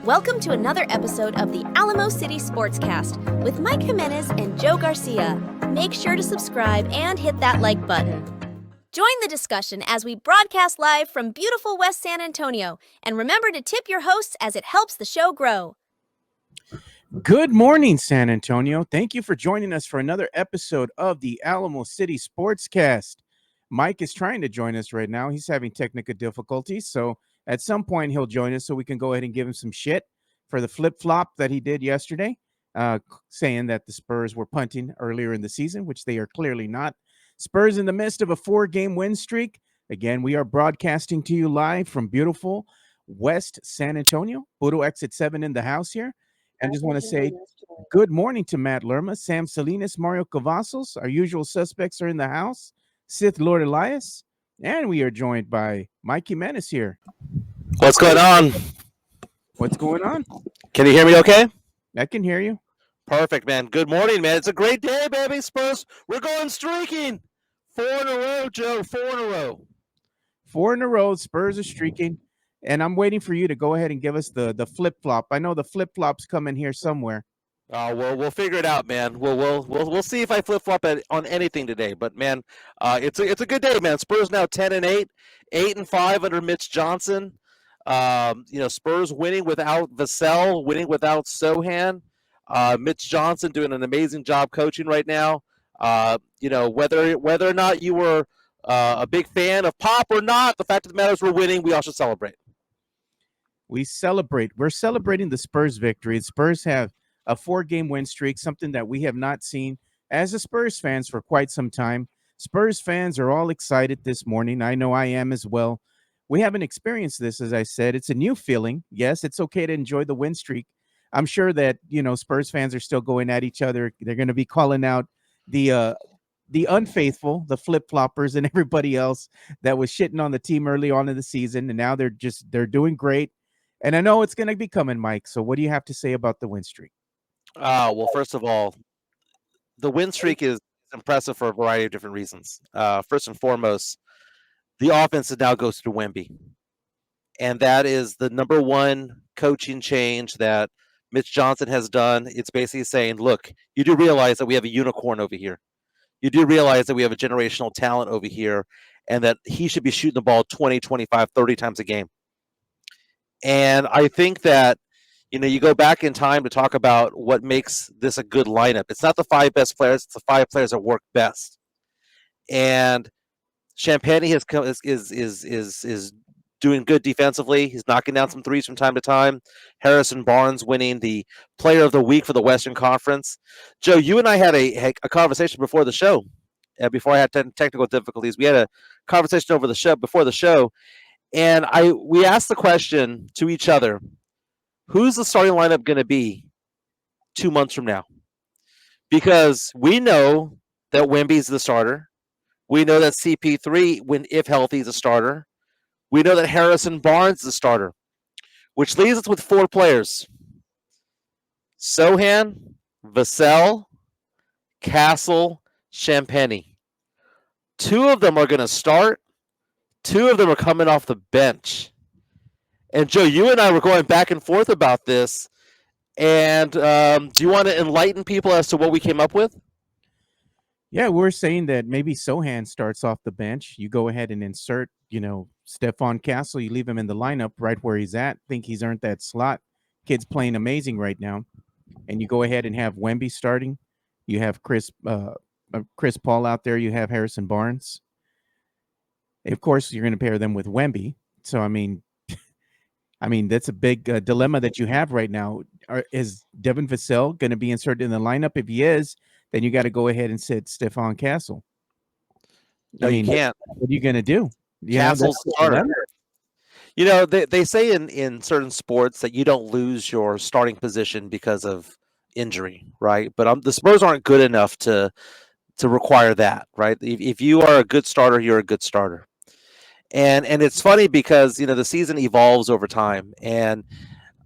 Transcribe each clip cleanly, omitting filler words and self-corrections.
Welcome to another episode of the Alamo City Sportscast with Mike Jimenez and Joe Garcia. Make sure to subscribe and hit that like button. Join the discussion as we broadcast live from beautiful West San Antonio. And remember to tip your hosts as it helps the show grow. Good morning, San Antonio. Thank you for joining us for another episode of the Alamo City Sportscast. Mike is trying to join us right now. He's having technical difficulties, so at some point he'll join us so we can go ahead and give him some shit for the flip-flop that he did yesterday, saying that the Spurs were punting earlier in the season, which they are clearly not. Spurs in the midst of a 4-game win streak. Again, we are broadcasting to you live from beautiful West San Antonio. Puro Exit 7 in the house here. I just want to say good morning to Matt Lerma, Sam Salinas, Mario Cavazos. Our usual suspects are in the house. Sith Lord Elias. And we are joined by Mike Jimenez here. What's going on? What's going on? Can you hear me okay? I can hear you. Perfect, man. Good morning, man. It's a great day, baby. Spurs, we're going streaking. 4 in a row, Joe. 4 in a row. 4 in a row. Spurs are streaking. And I'm waiting for you to go ahead and give us the flip-flop. I know the flip-flop's coming here somewhere. We'll figure it out, man. We'll see if I flip-flop on anything today. But, man, it's a good day, man. Spurs now 10-8, 8-5 under Mitch Johnson. Spurs winning without Vassell, winning without Sochan. Mitch Johnson doing an amazing job coaching right now. Whether or not you were a big fan of Pop or not, the fact of the matter is we're winning. We all should celebrate. We celebrate. We're celebrating the Spurs victory. The Spurs have a 4-game win streak, something that we have not seen as a Spurs fans for quite some time. Spurs fans are all excited this morning. I know I am as well. We haven't experienced this, as I said. It's a new feeling. Yes, it's okay to enjoy the win streak. I'm sure that, Spurs fans are still going at each other. They're going to be calling out the unfaithful, the flip-floppers, and everybody else that was shitting on the team early on in the season, and now they're doing great. And I know it's going to be coming, Mike. So what do you have to say about the win streak? Well, first of all, the win streak is impressive for a variety of different reasons. First and foremost, the offense now goes through Wemby. And that is the number one coaching change that Mitch Johnson has done. It's basically saying, look, you do realize that we have a unicorn over here. You do realize that we have a generational talent over here and that he should be shooting the ball 20, 25, 30 times a game. And I think that, you go back in time to talk about what makes this a good lineup. It's not the 5 best players. It's the 5 players that work best. And Champagny is doing good defensively. He's knocking down some threes from time to time. Harrison Barnes winning the Player of the Week for the Western Conference. Joe, you and I had a conversation before the show. Before I had technical difficulties, we had a conversation before the show, and we asked the question to each other: who's the starting lineup going to be 2 months from now? Because we know that Wemby's the starter. We know that CP3, if healthy, is a starter. We know that Harrison Barnes is the starter, which leaves us with 4 players: Sochan, Vassell, Castle, Champagny. 2 of them are going to start. 2 of them are coming off the bench. And Joe, you and I were going back and forth about this. And do you want to enlighten people as to what we came up with? Yeah, we're saying that maybe Sochan starts off the bench. You go ahead and insert, Stephon Castle. You leave him in the lineup right where he's at. Think he's earned that slot. Kid's playing amazing right now. And you go ahead and have Wemby starting. You have Chris Paul out there. You have Harrison Barnes. Of course, you're going to pair them with Wemby. So, I mean, that's a big dilemma that you have right now. Is Devin Vassell going to be inserted in the lineup? If he is, then you got to go ahead and sit Stephon Castle. No, you can't. What are you going to do? Castle's starter. They say in certain sports that you don't lose your starting position because of injury, right? But the Spurs aren't good enough to require that, right? If you are a good starter, you're a good starter. And it's funny because, the season evolves over time. And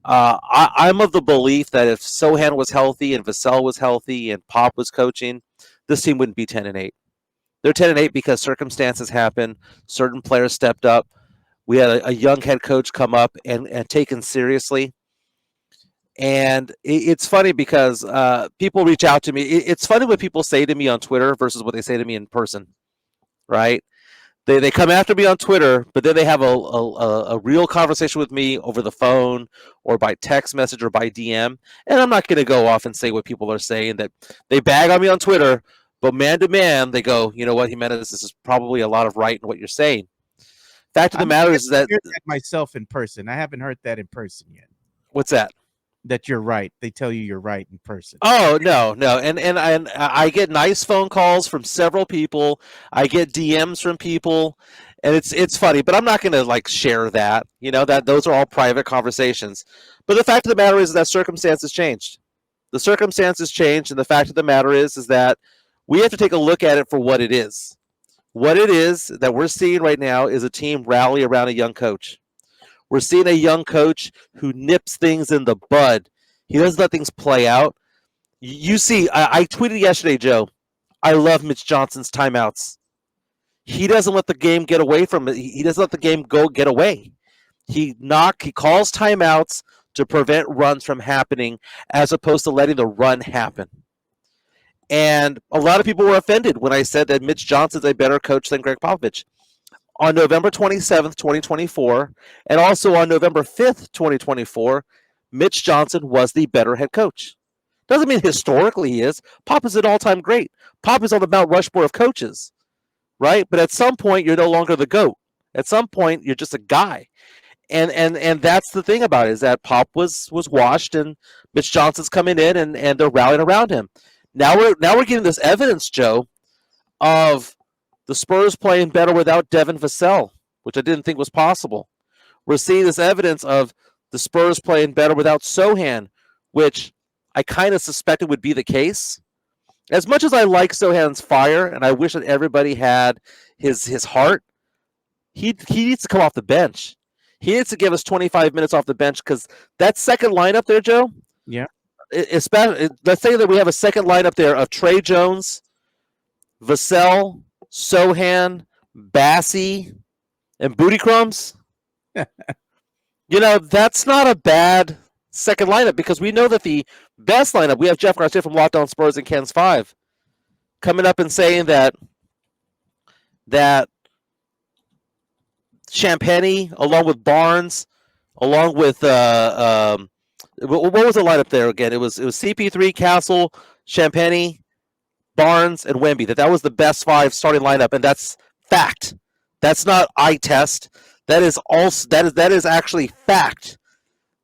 I'm of the belief that if Sochan was healthy and Vassell was healthy and Pop was coaching, this team wouldn't be 10-8. They're 10-8 because circumstances happen. Certain players stepped up. We had a young head coach come up and taken seriously. And it's funny because people reach out to me. It's funny what people say to me on Twitter versus what they say to me in person, right? They come after me on Twitter, but then they have a real conversation with me over the phone or by text message or by DM. And I'm not going to go off and say what people are saying. That they bag on me on Twitter, but man to man, they go, you know what, Jimenez, this is probably a lot of right in what you're saying. Fact of the matter is that myself in person. I haven't heard that in person yet. What's that? That you're right. They tell you you're right in person. Oh no, and I get nice phone calls from several people. I get DMs from people, and it's funny, but I'm not going to like share that. You know that those are all private conversations. But the fact of the matter is that circumstances changed. The circumstances changed, and the fact of the matter is that we have to take a look at it for what it is. What it is that we're seeing right now is a team rally around a young coach. We're seeing a young coach who nips things in the bud. He doesn't let things play out. You see, I tweeted yesterday, Joe, I love Mitch Johnson's timeouts. He doesn't let the game get away from it. He doesn't let the game get away. He calls timeouts to prevent runs from happening as opposed to letting the run happen. And a lot of people were offended when I said that Mitch Johnson's a better coach than Greg Popovich. On November 27th, 2024, and also on November 5th, 2024, Mitch Johnson was the better head coach. Doesn't mean historically he is. Pop is an all-time great. Pop is on the Mount Rushmore of coaches, right? But at some point, you're no longer the GOAT. At some point, you're just a guy. And that's the thing about it, is that Pop was washed, and Mitch Johnson's coming in, and they're rallying around him. Now we're getting this evidence, Joe, of the Spurs playing better without Devin Vassell, which I didn't think was possible. We're seeing this evidence of the Spurs playing better without Sochan, which I kind of suspected would be the case. As much as I like Sochan's fire, and I wish that everybody had his heart, he needs to come off the bench. He needs to give us 25 minutes off the bench, because that second lineup there, Joe. Yeah. Especially, let's say that we have a second lineup there of Trey Jones, Vassell, Sochan, Bassie, and Booty Crumbs. You know, that's not a bad second lineup, because we know that the best lineup, we have Jeff Garcia from Locked On Spurs and Ken's 5 coming up and saying that Champagny, along with Barnes, along with what was the lineup there again? It was CP3, Castle, Champagny, Barnes, and Wemby. That was the best 5 starting lineup, and that's fact. That's not eye test. That is actually fact.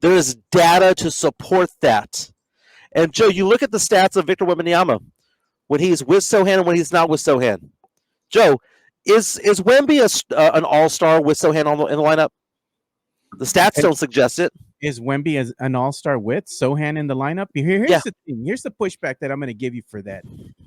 There is data to support that. And Joe, you look at the stats of Victor Wembanyama when he's with Sochan and when he's not with Sochan. Joe, is Wemby an all-star with Sochan in the lineup? The stats don't suggest it. Is Wemby an all-star with Sochan in the lineup? Here's the thing. Here's the pushback that I'm going to give you for that.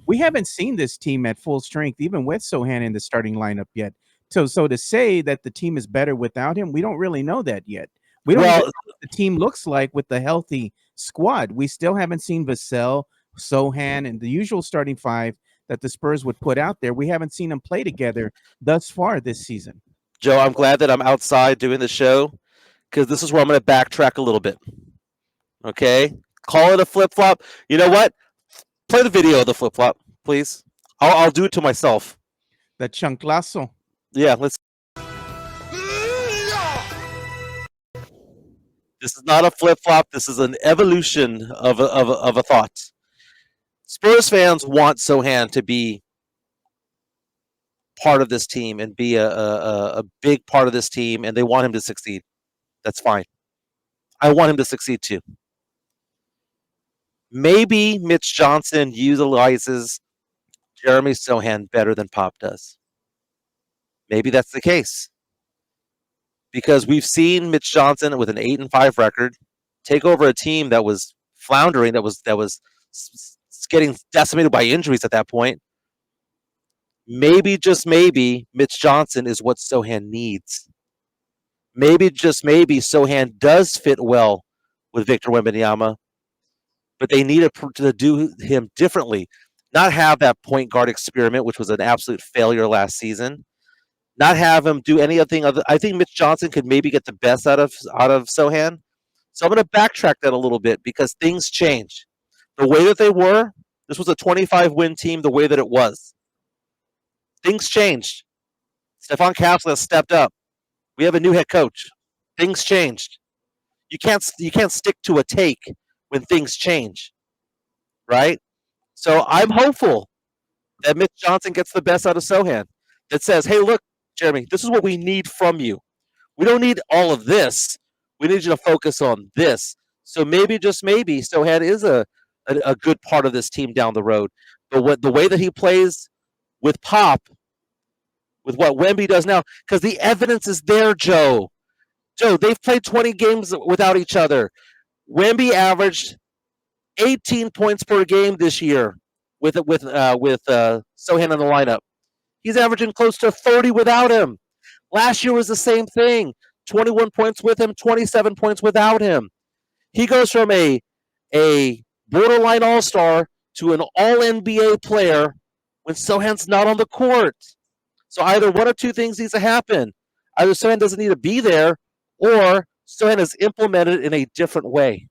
We haven't seen this team at full strength, even with Sochan in the starting lineup yet. So to say that the team is better without him, we don't really know that yet. We don't know what the team looks like with the healthy squad. We still haven't seen Vassell, Sochan, and the usual starting 5 that the Spurs would put out there. We haven't seen them play together thus far this season. Joe, I'm glad that I'm outside doing the show, because this is where I'm going to backtrack a little bit. Okay? Call it a flip-flop. You know what? Play the video of the flip-flop, please. I'll do it to myself. The chanclazo. Yeah, let's. This is not a flip-flop. This is an evolution of a thought. Spurs fans want Sochan to be part of this team and be a big part of this team, and they want him to succeed. That's fine. I want him to succeed too. Maybe Mitch Johnson utilizes Jeremy Sochan better than Pop does. Maybe that's the case. Because we've seen Mitch Johnson with an 8-5 record take over a team that was floundering, that was getting decimated by injuries at that point. Maybe, just maybe, Mitch Johnson is what Sochan needs. Maybe, just maybe, Sochan does fit well with Victor Wembanyama, but they need to do him differently. Not have that point guard experiment, which was an absolute failure last season. Not have him do anything other. I think Mitch Johnson could maybe get the best out of Sochan. So I'm going to backtrack that a little bit because things change. The way that they were, this was a 25-win team the way that it was. Things changed. Stephon Castle has stepped up. We have a new head coach. Things changed. You can't stick to a take when things change, right? So I'm hopeful that Mitch Johnson gets the best out of Sochan. That says, hey, look, Jeremy, this is what we need from you. We don't need all of this. We need you to focus on this. So maybe, just maybe, Sochan is a good part of this team down the road. But the way that he plays with Pop, with what Wemby does now, because the evidence is there, Joe. Joe, they've played 20 games without each other. Wemby averaged 18 points per game this year with Sochan in the lineup. He's averaging close to 30 without him. Last year was the same thing. 21 points with him, 27 points without him. He goes from a borderline all-star to an all-NBA player when Sochan's not on the court. So either one or two things needs to happen. Either Sochan doesn't need to be there, or Sochan is implemented in a different way.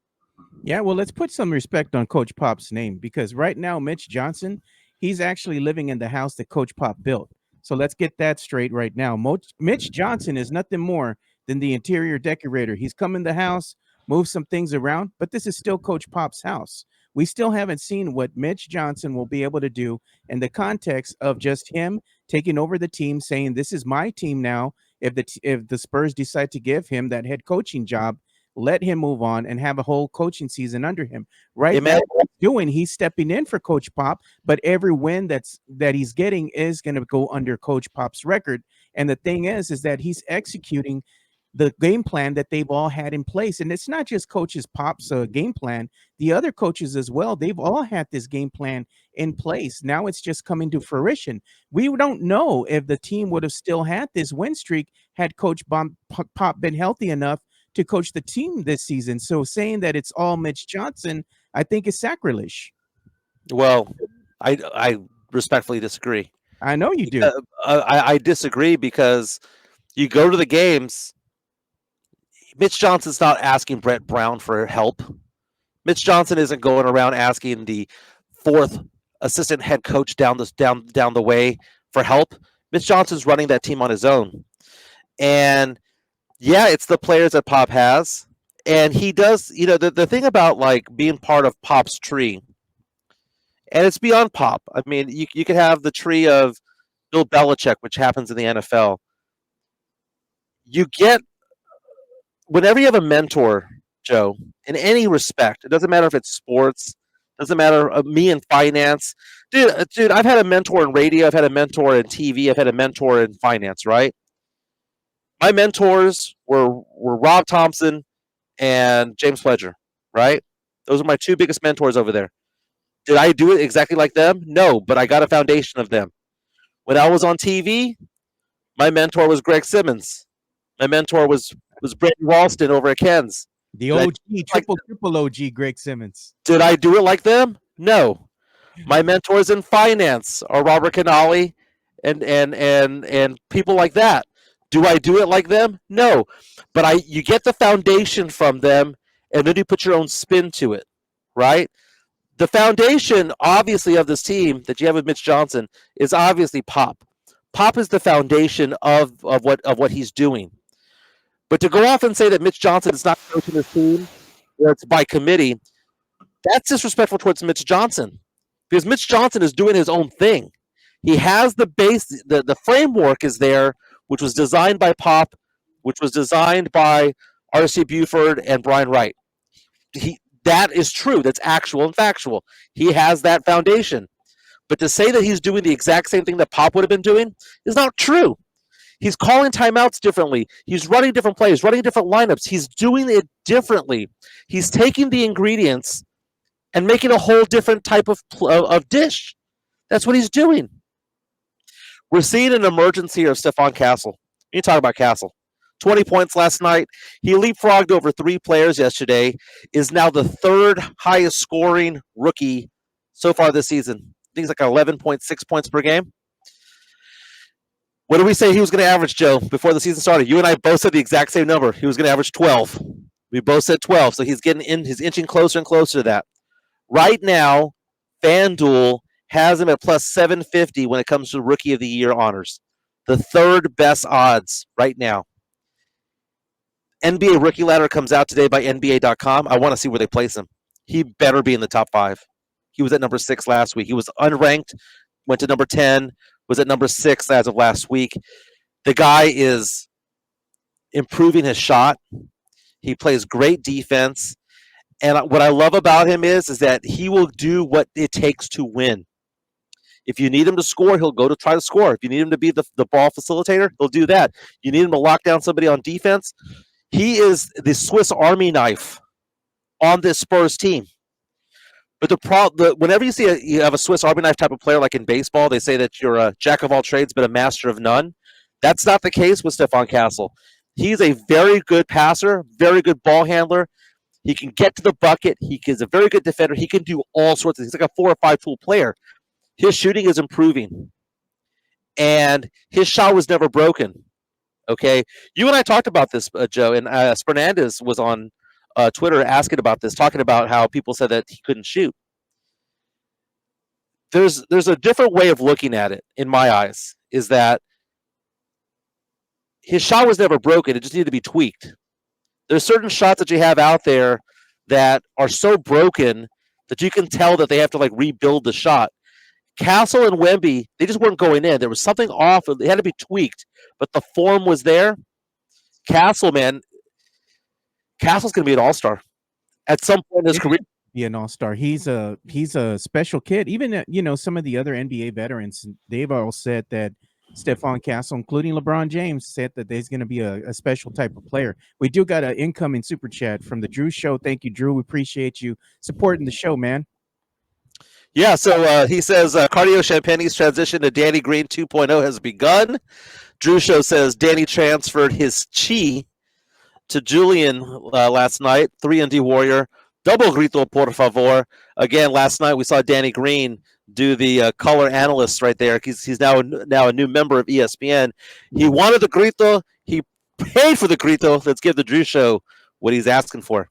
Yeah, well, let's put some respect on Coach Pop's name, because right now, Mitch Johnson, he's actually living in the house that Coach Pop built. So let's get that straight right now. Mitch Johnson is nothing more than the interior decorator. He's come in the house, moved some things around, but this is still Coach Pop's house. We still haven't seen what Mitch Johnson will be able to do in the context of just him taking over the team, saying, this is my team now. If the Spurs decide to give him that head coaching job, let him move on and have a whole coaching season under him. Right now, what he's doing, he's stepping in for Coach Pop, but every win that he's getting is going to go under Coach Pop's record. And the thing is that he's executing the game plan that they've all had in place. And it's not just Coach's Pop's game plan. The other coaches as well, they've all had this game plan in place. Now it's just coming to fruition. We don't know if the team would have still had this win streak had Coach Pop been healthy enough to coach the team this season. So saying that it's all Mitch Johnson, I think is sacrilege. Well, I respectfully disagree. I know you do. I disagree because you go to the games, Mitch Johnson's not asking Brett Brown for help. Mitch Johnson isn't going around asking the fourth assistant head coach down the way for help. Mitch Johnson's running that team on his own. And yeah, it's the players that Pop has. And he does, the thing about like being part of Pop's tree, and it's beyond Pop. I mean, you could have the tree of Bill Belichick, which happens in the NFL. You get, whenever you have a mentor, Joe, in any respect, it doesn't matter if it's sports, doesn't matter me in finance. Dude, I've had a mentor in radio, I've had a mentor in TV, I've had a mentor in finance, right? My mentors were Rob Thompson and James Pledger, right? Those are my two biggest mentors over there. Did I do it exactly like them? No, but I got a foundation of them. When I was on TV, my mentor was Greg Simmons. My mentor was Brandon Ralston over at Ken's. The OG, triple OG, Greg Simmons. Did I do it like them? No. My mentors in finance are Robert Canali and people like that. Do I do it like them? No. But you get the foundation from them, and then you put your own spin to it, right? The foundation, obviously, of this team that you have with Mitch Johnson is obviously Pop. Pop is the foundation of what he's doing. But to go off and say that Mitch Johnson is not coaching his team, or it's by committee, that's disrespectful towards Mitch Johnson. Because Mitch Johnson is doing his own thing. He has the base, the framework is there, which was designed by Pop, which was designed by R.C. Buford and Brian Wright. That is true. That's actual and factual. He has that foundation. But to say that he's doing the exact same thing that Pop would have been doing is not true. He's calling timeouts differently. He's running different plays, running different lineups. He's doing it differently. He's taking the ingredients and making a whole different type of dish. That's what he's doing. We're seeing an emergence here of Stephon Castle. You talk about Castle. 20 points last night. He leapfrogged over 3 players yesterday, is now the third highest scoring rookie so far this season. I think it's like 11.6 points per game. What did we say he was going to average, Joe, before the season started? You and I both said the exact same number. He was going to average 12. We both said 12, so he's inching closer and closer to that. Right now, FanDuel has him at plus 750 when it comes to Rookie of the Year honors. The third best odds right now. NBA Rookie Ladder comes out today by NBA.com. I want to see where they place him. He better be in the top 5. He was at number 6 last week. He was unranked, went to number 10, was at number 6 as of last week. The guy is improving his shot. He plays great defense. And what I love about him is that he will do what it takes to win. If you need him to score, he'll go to try to score. If you need him to be the ball facilitator, he'll do that. You need him to lock down somebody on defense. He is the Swiss Army knife on this Spurs team. But whenever you have a Swiss Army knife type of player, like in baseball, they say that you're a jack of all trades but a master of none. That's not the case with Stephon Castle. He's a very good passer, very good ball handler. He can get to the bucket. He is a very good defender. He can do all sorts of things. He's like a 4 or 5 tool player. His shooting is improving. And his shot was never broken. Okay? You and I talked about this, Joe, and Fernandez was on Twitter asking about this, talking about how people said that he couldn't shoot. There's a different way of looking at it, in my eyes, is that his shot was never broken. It just needed to be tweaked. There's certain shots that you have out there that are so broken that you can tell that they have to rebuild the shot. Castle and Wemby, they just weren't going in. There was something off. It had to be tweaked, but the form was there. Castle, man, Castle's going to be an all-star at some point in his career. Be an all-star. He's a special kid. Even some of the other NBA veterans, they've all said that Stephon Castle, including LeBron James, said that there's going to be a special type of player. We do got an incoming super chat from the Drew Show. Thank you, Drew. We appreciate you supporting the show, man. Yeah, so he says Cardio Champagne's transition to Danny Green 2.0 has begun. Drew Show says Danny transferred his chi to Julian last night. 3-and-D Warrior. Double grito, por favor. Again, last night we saw Danny Green do the color analyst right there. He's now a new member of ESPN. He wanted the grito. He paid for the grito. Let's give the Drew Show what he's asking for.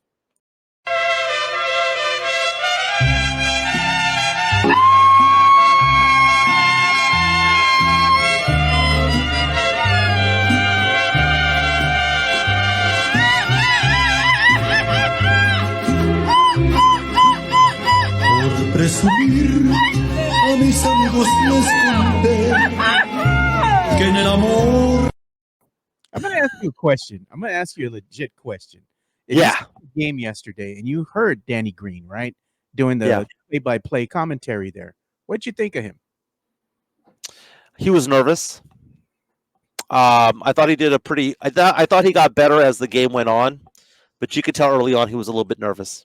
Presumir a mis amigos les conté que en el amor. I'm going to ask you a question. I'm going to ask you a legit question. Game yesterday, and you heard Danny Green, right? Doing the play-by-play commentary there. What'd you think of him? He was nervous. I thought he did I thought he got better as the game went on, but you could tell early on he was a little bit nervous.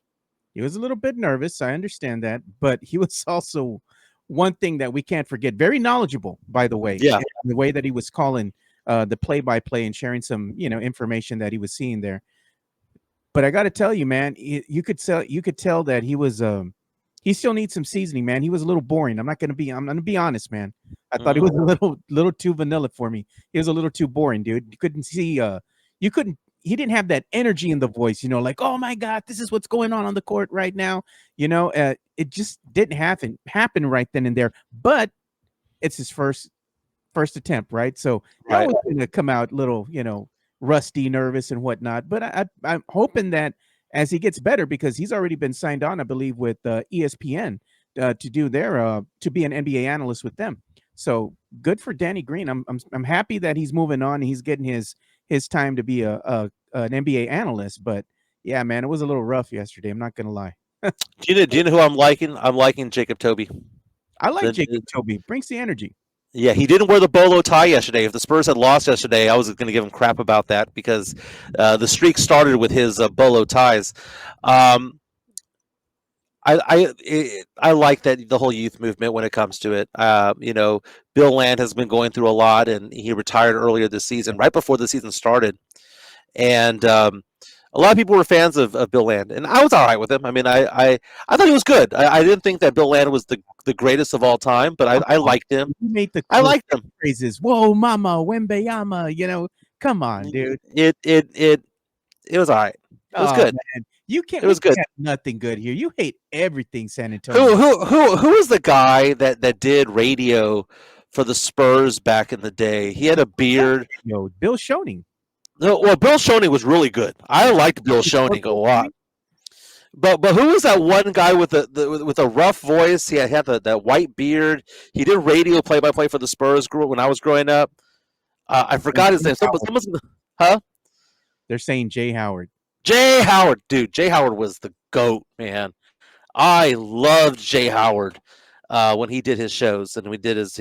He was a little bit nervous. I understand that, but he was also one thing that we can't forget. Very knowledgeable, by the way. Yeah. The way that he was calling the play-by-play and sharing some, information that he was seeing there. But I got to tell you, man, you could tell that he was he still needs some seasoning, man. He was a little boring. I'm going to be honest, man. I thought he was a little too vanilla for me. He was a little too boring, dude. You couldn't see he didn't have that energy in the voice, like, oh my God, this is what's going on the court right now. It just didn't happen right then and there, but it's his first attempt. Right. So I was going to come out a little, rusty, nervous and whatnot, but I'm hoping that as he gets better, because he's already been signed on, I believe, with ESPN to do to be an NBA analyst with them. So good for Danny Green. I'm happy that he's moving on. He's getting his time to be an NBA analyst, but yeah, man, it was a little rough yesterday. I'm not gonna lie. Do you know who I'm liking? I'm liking Jacob Toby. I like Jacob Toby. Brings the energy. Yeah, he didn't wear the bolo tie yesterday. If the Spurs had lost yesterday, I was going to give him crap about that because the streak started with his bolo ties. I like that the whole youth movement when it comes to it. Bill Land has been going through a lot, and he retired earlier this season, right before the season started. And a lot of people were fans of Bill Land, and I was all right with him. I mean, I thought he was good. I didn't think that Bill Land was the greatest of all time, but I liked him. I liked him. Phrases, whoa, mama, Wembeyama, come on, dude. It was all right. It was good. Man. You can't. It was good. Have nothing good here. You hate everything, San Antonio. Who was the guy that did radio for the Spurs back in the day? He had a beard. Yo, Bill Schoening. No, well, Bill Schoening was really good. I liked Bill Schoening a lot. But who was that one guy with a rough voice? He had that white beard. He did radio play-by-play for the Spurs when I was growing up. I forgot his name. Huh? They're saying Jay Howard. Jay Howard, dude. Jay Howard was the GOAT, man. I loved Jay Howard when he did his shows and we did his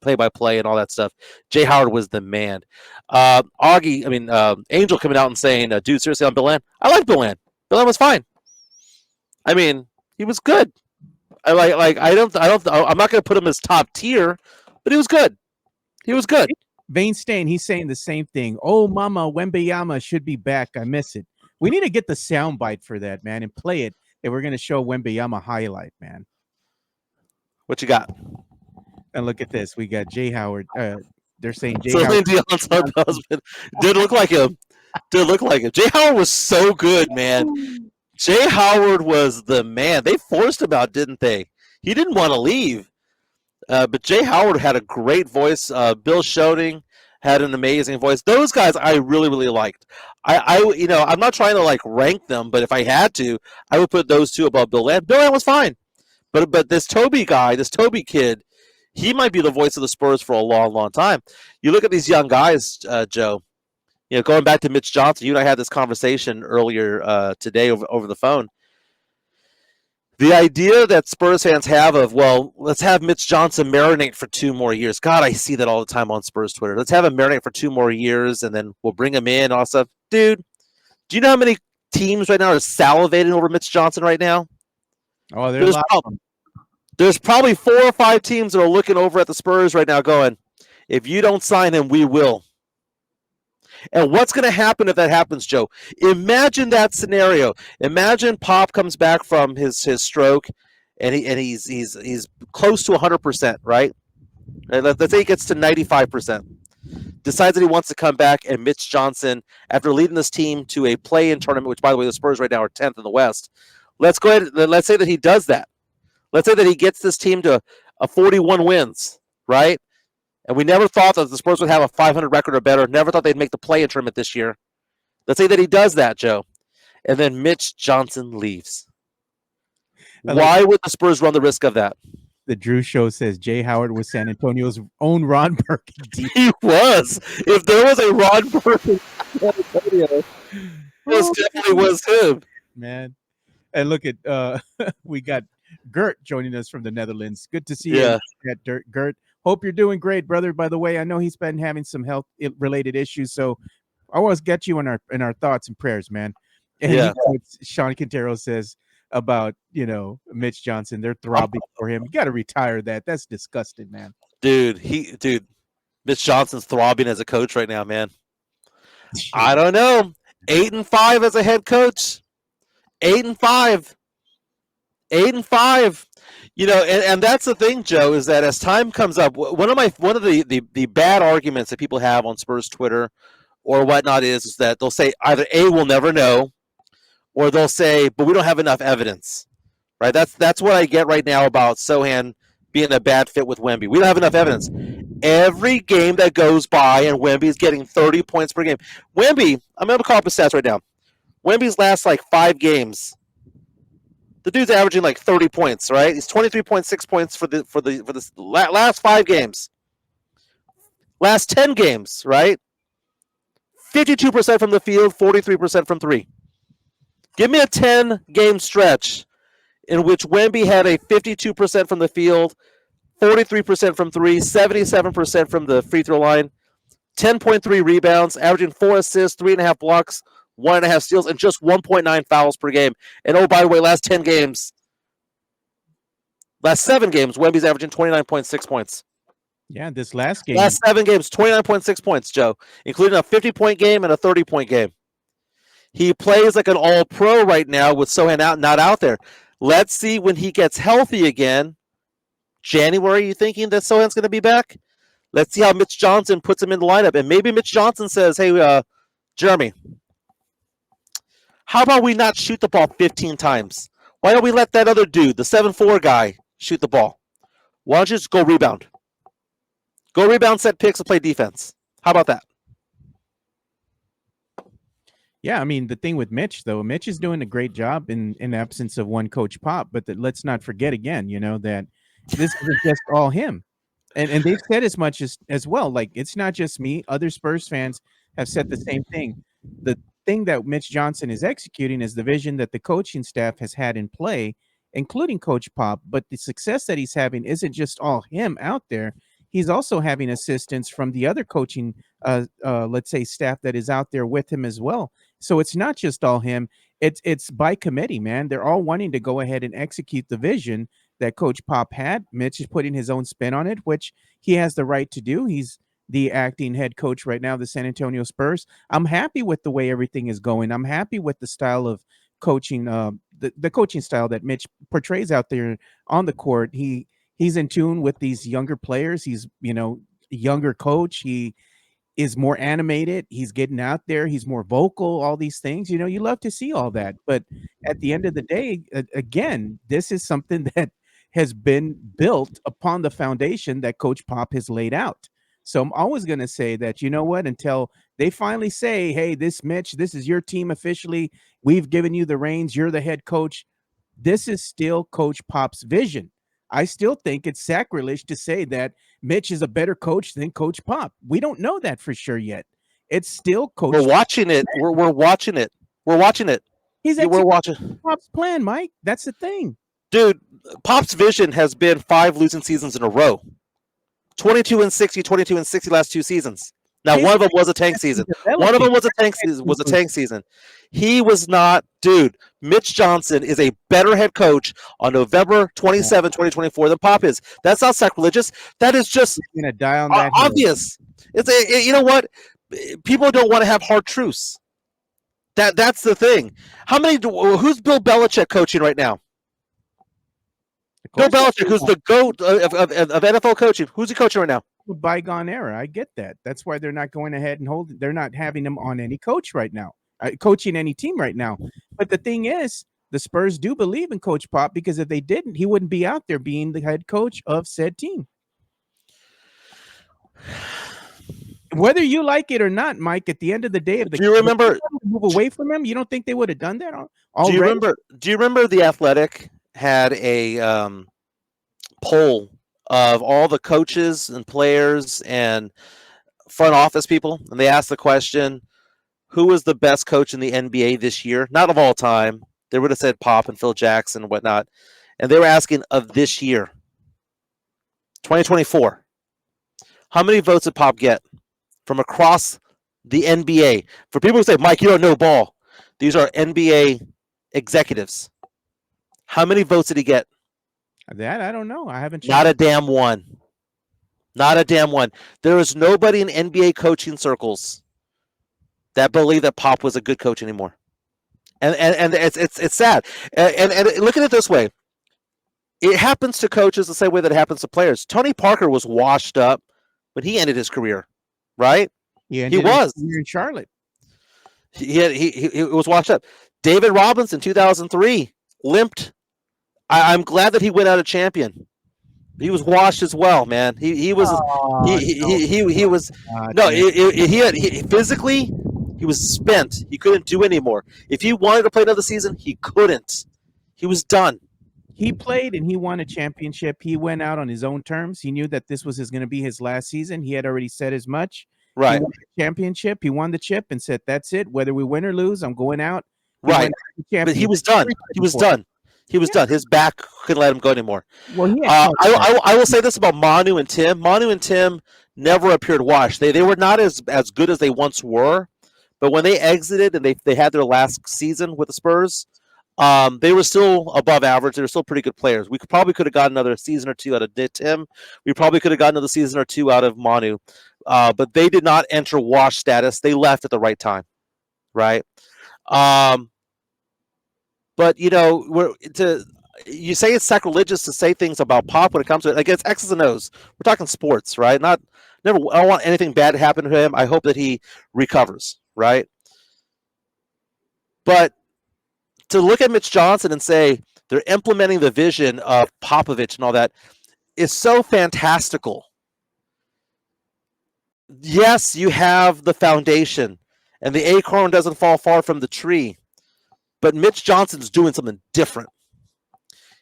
play-by-play and all that stuff. Jay Howard was the man. Angel coming out and saying, dude, seriously, on Bill Land? I like Bill Land. Bill Land was fine. I mean, he was good. I'm not going to put him as top tier, but he was good. He was good. Vane Stain, he's saying the same thing. Oh, Mama, Wembanyama should be back. I miss it. We need to get the soundbite for that, man, and play it. And we're going to show Wembanyama highlight, man. What you got? And look at this. We got Jay Howard. They're saying Jay Celine Howard. Dion's husband did look like him. Jay Howard was so good, man. Jay Howard was the man. They forced him out, didn't they? He didn't want to leave. But Jay Howard had a great voice. Bill Schoening had an amazing voice. Those guys I really, really liked. I'm not trying to rank them, but if I had to, I would put those two above Bill Land. Bill Land was fine. But this Toby guy, this Toby kid, he might be the voice of the Spurs for a long, long time. You look at these young guys, Joe. Going back to Mitch Johnson, you and I had this conversation earlier today over the phone. The idea that Spurs fans have of, well, let's have Mitch Johnson marinate for 2 more years. God, I see that all the time on Spurs Twitter. Let's have him marinate for 2 more years, and then we'll bring him in and all that stuff. Dude, do you know how many teams right now are salivating over Mitch Johnson right now? Oh, there's probably 4 or 5 teams that are looking over at the Spurs right now going, if you don't sign him, we will. And what's going to happen if that happens, Joe? Imagine that scenario. Imagine Pop comes back from his stroke, and he's close to 100%, right? Let's say he gets to 95%. Decides that he wants to come back, and Mitch Johnson, after leading this team to a play-in tournament, which, by the way, the Spurs right now are 10th in the West. Let's say that he does that. Let's say that he gets this team to a 41 wins, right? And we never thought that the Spurs would have a 500 record or better. Never thought they'd make the play-in tournament this year. Let's say that he does that, Joe. And then Mitch Johnson leaves. Why would the Spurs run the risk of that? The Drew Show says Jay Howard was San Antonio's own Ron Burgundy. He was. If there was a Ron Burgundy, it definitely was him. Man. And look at, we got Gert joining us from the Netherlands. Good to see you, Gert. Hope you're doing great, brother. By the way, I know he's been having some health-related issues, so I always get you in our thoughts and prayers, man. And Sean Quintero says about Mitch Johnson, they're throbbing for him. You got to retire that. That's disgusting, man. Dude, Mitch Johnson's throbbing as a coach right now, man. I don't know. 8-5 as a head coach. 8-5. 8-5. And that's the thing, Joe, is that as time comes up, one of the bad arguments that people have on Spurs Twitter or whatnot is that they'll say either A, we'll never know, or they'll say, but we don't have enough evidence. Right? That's what I get right now about Sochan being a bad fit with Wemby. We don't have enough evidence. Every game that goes by and Wemby's getting 30 points per game. Wemby, I'm going to call up his stats right now. Wemby's last 5 games. The dude's averaging 30 points, right? He's 23.6 points for the last 5 games. Last 10 games, right? 52% from the field, 43% from 3. Give me a 10-game stretch in which Wemby had a 52% from the field, 43% from 3, 77% from the free throw line, 10.3 rebounds, averaging 4 assists, 3.5 blocks, 1.5 steals, and just 1.9 fouls per game. And oh, by the way, last 7 games, Wemby's averaging 29.6 points. Yeah, this last game. Last 7 games, 29.6 points, Joe, including a 50-point game and a 30-point game. He plays like an all-pro right now with Sochan not out there. Let's see when he gets healthy again. January, you thinking that Sochan's going to be back? Let's see how Mitch Johnson puts him in the lineup. And maybe Mitch Johnson says, hey, Jeremy, How about we not shoot the ball 15 times? Why don't we let that other dude, the 7'4" guy, shoot the ball? Why don't you just go rebound? Go rebound, set picks, and play defense. How about that? Yeah, I mean, the thing with Mitch, though, Mitch is doing a great job in absence of one Coach Pop, but let's not forget again, that this isn't just all him. And they've said as much as well. Like, it's not just me. Other Spurs fans have said the same thing. The thing that Mitch Johnson is executing is the vision that the coaching staff has had in play, including Coach Pop. But the success that he's having isn't just all him out there. He's also having assistance from the other coaching, let's say, staff that is out there with him as well. So it's not just all him. It's by committee, man. They're all wanting to go ahead and execute the vision that Coach Pop had. Mitch is putting his own spin on it, which he has the right to do. He's the acting head coach right now, the San Antonio Spurs. I'm happy with the way everything is going. I'm happy with the style of coaching, the coaching style that Mitch portrays out there on the court. He's in tune with these younger players. He's, younger coach. He is more animated. He's getting out there. He's more vocal, all these things. You love to see all that. But at the end of the day, again, this is something that has been built upon the foundation that Coach Pop has laid out. So I'm always going to say that, until they finally say, hey, Mitch, this is your team officially. We've given you the reins. You're the head coach. This is still Coach Pop's vision. I still think it's sacrilege to say that Mitch is a better coach than Coach Pop. We don't know that for sure yet. It's still Coach. We're watching it. We're watching it. We're watching it. We're watching Pop's plan, Mike. That's the thing. Dude, Pop's vision has been 5 losing seasons in a row. 22-60, 22-60 last 2 seasons. Now, one of them was a tank season. One of them was a tank season. He was not, dude. Mitch Johnson is a better head coach on November 27, 2024 than Pop is. That's not sacrilegious. That is just gonna die on that obvious. You know what? People don't want to have hard truths. That's the thing. Who's Bill Belichick coaching right now? Bill Belichick, who's the GOAT of NFL coaching. Who's he coaching right now? Bygone era. I get that. That's why they're not going ahead and they're not having him on any coach right now, coaching any team right now. But the thing is, the Spurs do believe in Coach Pop, because if they didn't, he wouldn't be out there being the head coach of said team. Whether you like it or not, Mike, at the end of the day, if do you remember move away from him, you don't think they would have done that already? Do you remember The Athletic had a poll of all the coaches and players and front office people, and they asked the question, who is the best coach in the NBA this year? Not of all time. They would have said Pop and Phil Jackson and whatnot. And they were asking of this year, 2024. How many votes did Pop get from across the NBA? For people who say, Mike, you don't know ball. These are NBA executives. How many votes did he get? That I don't know. I haven't checked. Not a damn one. Not a damn one. There is nobody in NBA coaching circles that believe that Pop was a good coach anymore. And it's sad. And look at it this way. It happens to coaches the same way that it happens to players. Tony Parker was washed up when he ended his career, right? He was in Charlotte. He was washed up. David Robinson, 2003, limped. I'm glad that he went out a champion. He was washed as well, man. He was physically he was spent. He couldn't do anymore. If he wanted to play another season, he couldn't. He was done. He played and he won a championship. He went out on his own terms. He knew that this was going to be his last season. He had already said as much. Right. He won the championship. He won the chip and said, "That's it. Whether we win or lose, I'm going out." Right. But he was done. He was done. He was done. His back couldn't let him go anymore. Well, I will say this about Manu and Tim. Manu and Tim never appeared washed. They were not as good as they once were. But when they exited and they had their last season with the Spurs, they were still above average. They were still pretty good players. We probably could have gotten another season or two out of Tim. We probably could have gotten another season or two out of Manu. But they did not enter wash status. They left at the right time, right? But you say it's sacrilegious to say things about Pop when it comes to it. Like, it's X's and O's. We're talking sports, right? I don't want anything bad to happen to him. I hope that he recovers, right? But to look at Mitch Johnson and say they're implementing the vision of Popovich and all that is so fantastical. Yes, you have the foundation, and the acorn doesn't fall far from the tree, but Mitch Johnson's doing something different.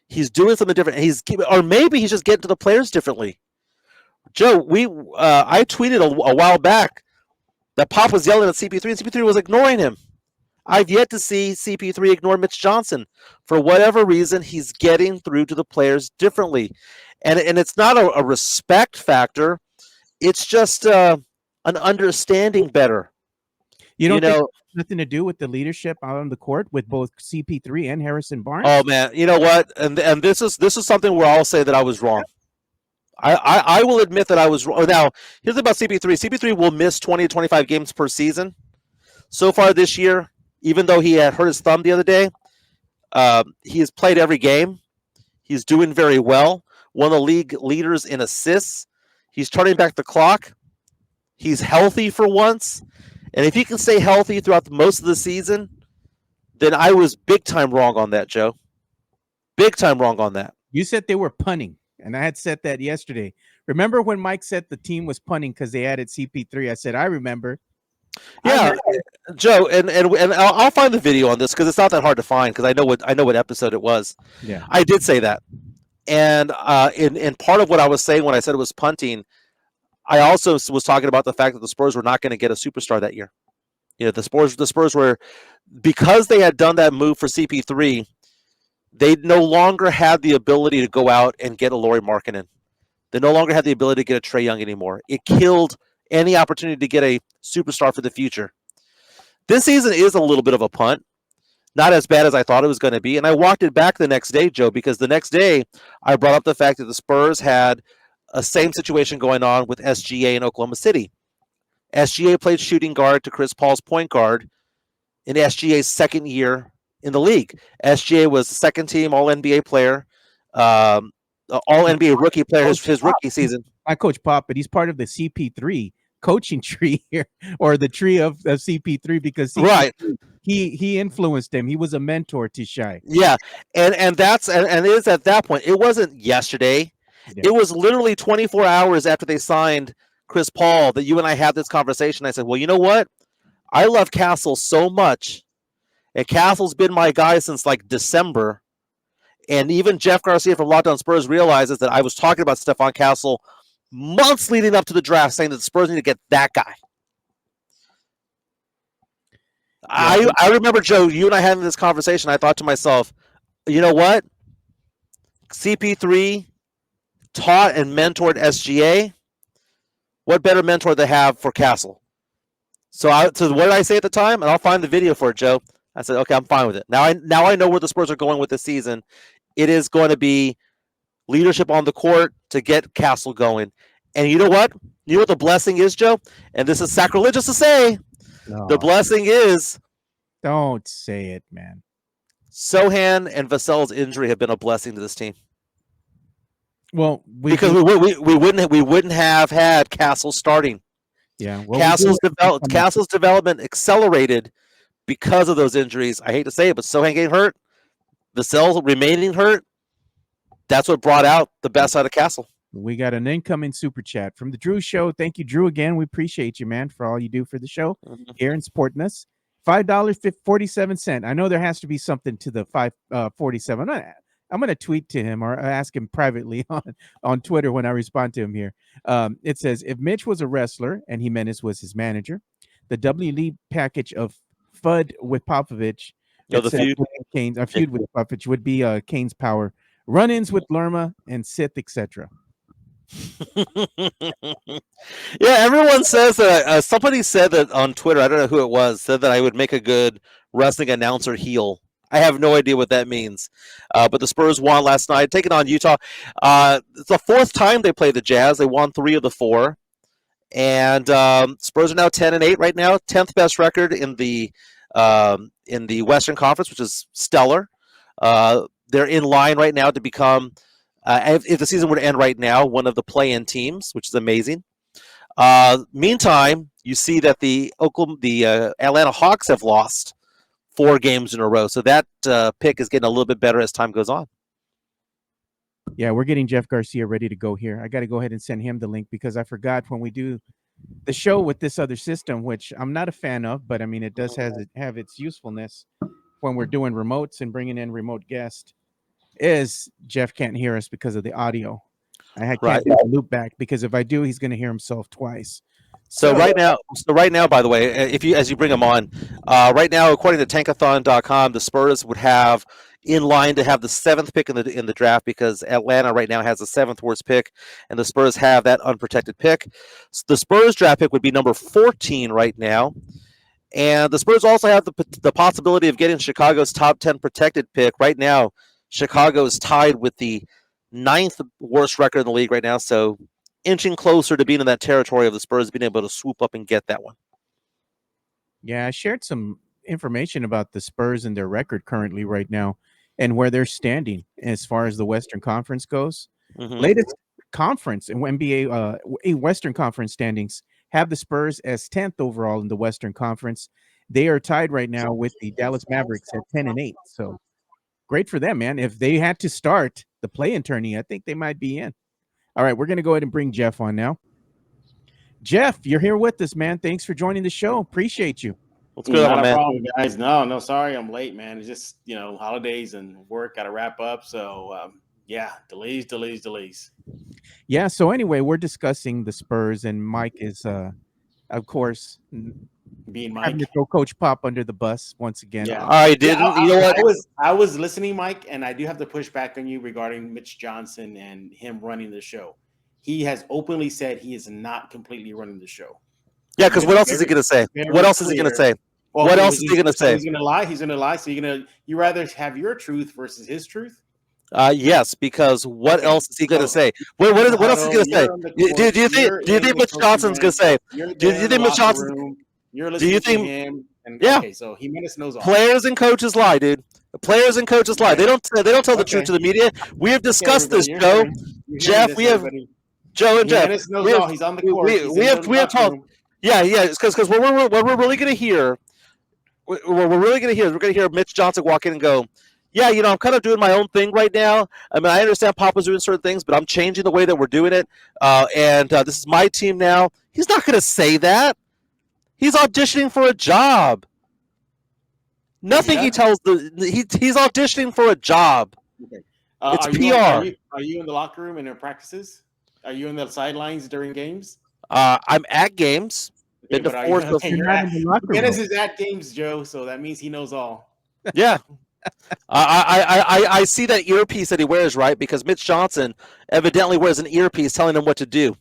He's doing something different. Or maybe he's just getting to the players differently. Joe, I tweeted a while back that Pop was yelling at CP3, and CP3 was ignoring him. I've yet to see CP3 ignore Mitch Johnson. For whatever reason, he's getting through to the players differently. And it's not a respect factor. It's just an understanding better. You don't think it's nothing to do with the leadership out on the court with both CP3 and Harrison Barnes? Oh, man. You know what? And this is something where I'll say that I was wrong. I will admit that I was wrong. Now, here's about CP3. CP3 will miss 20 to 25 games per season. So far this year, even though he had hurt his thumb the other day, he has played every game. He's doing very well. One of the league leaders in assists. He's turning back the clock. He's healthy for once. And if he can stay healthy throughout most of the season, then I was big time wrong on that, Joe. Big time wrong on that. You said they were punting, and I had said that yesterday. Remember when Mike said the team was punting because they added CP3? I said, I remember. Yeah, Joe, and I'll find the video on this because it's not that hard to find because I know what episode it was. Yeah, I did say that, and in part of what I was saying when I said it was punting, I also was talking about the fact that the Spurs were not going to get a superstar that year. You know, the Spurs were, because they had done that move for CP3, they no longer had the ability to go out and get a Lauri Markkanen. They no longer had the ability to get a Trae Young anymore. It killed any opportunity to get a superstar for the future. This season is a little bit of a punt. Not as bad as I thought it was going to be. And I walked it back the next day, Joe, because the next day I brought up the fact that the Spurs had a same situation going on with SGA in Oklahoma City. SGA played shooting guard to Chris Paul's point guard in SGA's second year in the league. SGA was the second team All-NBA player, All-NBA rookie player his rookie season. I coach Pop, but he's part of the CP3 coaching tree here, or the tree of CP3 because he influenced him. He was a mentor to Shai. Yeah, and it is at that point. It wasn't yesterday. Yeah. It was literally 24 hours after they signed Chris Paul that you and I had this conversation. I said, well, you know what? I love Castle so much, and Castle's been my guy since like December. And even Jeff Garcia from Lockdown Spurs realizes that I was talking about Stephon Castle months leading up to the draft, saying that the Spurs need to get that guy. Yeah. I remember, Joe, you and I having this conversation. I thought to myself, you know what? CP3 taught and mentored SGA. What better mentor to have for Castle? So what did I say at the time? And I'll find the video for it, Joe. I said, okay, I'm fine with it. Now I know where the Spurs are going with this season. It is going to be leadership on the court to get Castle going. And you know what? You know what the blessing is, Joe? And this is sacrilegious to say. No. The blessing is... Don't say it, man. Sochan and Vassell's injury have been a blessing to this team. Well, because we wouldn't have had Castle starting. Yeah, well, Castle's development accelerated because of those injuries. I hate to say it, but Sochan getting hurt, Vassell remaining hurt. That's what brought out the best out of Castle. We got an incoming super chat from the Drew Show. Thank you, Drew. Again, we appreciate you, man, for all you do for the show here and supporting us. $5.47. I know there has to be something to the $5.47. I'm going to tweet to him or ask him privately on Twitter when I respond to him here. It says, if Mitch was a wrestler and Jimenez was his manager, the WLEAGUE package of FUD with Popovich, a feud with Popovich would be Kane's power, run-ins with Lerma and Sith, etc. Yeah, everyone says that. Somebody said that on Twitter. I don't know who it was. Said that I would make a good wrestling announcer heel. I have no idea what that means. But the Spurs won last night, taking on Utah. It's the fourth time they played the Jazz. They won 3 of the 4, and Spurs are now 10-8 right now, 10th best record in the Western Conference, which is stellar. They're in line right now to become. If the season were to end right now, one of the play-in teams, which is amazing. Meantime, you see that the Atlanta Hawks have lost 4 games in a row. So that pick is getting a little bit better as time goes on. Yeah, we're getting Jeff Garcia ready to go here. I got to go ahead and send him the link because I forgot when we do the show with this other system, which I'm not a fan of, but I mean, it does have its usefulness when we're doing remotes and bringing in remote guests, is Jeff can't hear us because of the audio. I can't do the loop back because if I do, he's going to hear himself twice. So right now, by the way, as you bring them on, right now, according to tankathon.com, the Spurs would have in line to have the 7th pick in the draft because Atlanta right now has the 7th worst pick, and the Spurs have that unprotected pick. So the Spurs draft pick would be number 14 right now. And the Spurs also have the possibility of getting Chicago's top 10 protected pick. Right now, Chicago is tied with the 9th worst record in the league right now. So inching closer to being in that territory of the Spurs being able to swoop up and get that one. Yeah, I shared some information about the Spurs and their record currently right now and where they're standing as far as the Western Conference goes. Mm-hmm. Latest conference in NBA Western Conference standings have the Spurs as 10th overall in the Western Conference. They are tied right now with the Dallas Mavericks at 10-8. So great for them, man. If they had to start the play-in tourney, I think they might be in. All right, we're going to go ahead and bring Jeff on now. Jeff, you're here with us, man. Thanks for joining the show. Appreciate you. What's good, Not a man? problem, guys. No, sorry I'm late, man. It's just, holidays and work, got to wrap up. So, delays. Yeah, so anyway, we're discussing the Spurs, and Mike is, of course, being having Mike. to throw Coach Pop under the bus once again. Yeah. I didn't. You know what? I was listening, Mike, and I do have to push back on you regarding Mitch Johnson and him running the show. He has openly said he is not completely running the show. Yeah, because what else is he going to say? What else is he going to say? Well, what else is he going to say? He's going to lie. So you rather have your truth versus his truth? Yes, because what else is he going to say? What else is he going to say? Do you think Mitch Johnson's going to say? Do you think Mitch Johnson? You're listening to him. Yeah. Okay, so Jimenez knows all. Players and coaches lie, dude. Players and coaches lie. They don't tell the truth to the media. We have discussed this, Joe. Jeff, we have Joe and Jeff. Jimenez knows all. He's on the court. We have talked. Yeah, because what we're really going to hear. What we're really going to hear is we're going to hear Mitch Johnson walk in and go, yeah, I'm kind of doing my own thing right now. I mean, I understand Papa's doing certain things, but I'm changing the way that we're doing it. And this is my team now. He's not going to say that. He's auditioning for a job. Nothing he tells he's auditioning for a job. Okay. It's PR. Are you in the locker room and in practices? Are you in the sidelines during games? I'm at games. Okay, Dennis is at games, Joe, so that means he knows all. Yeah. I see that earpiece that he wears, right? Because Mitch Johnson evidently wears an earpiece telling him what to do,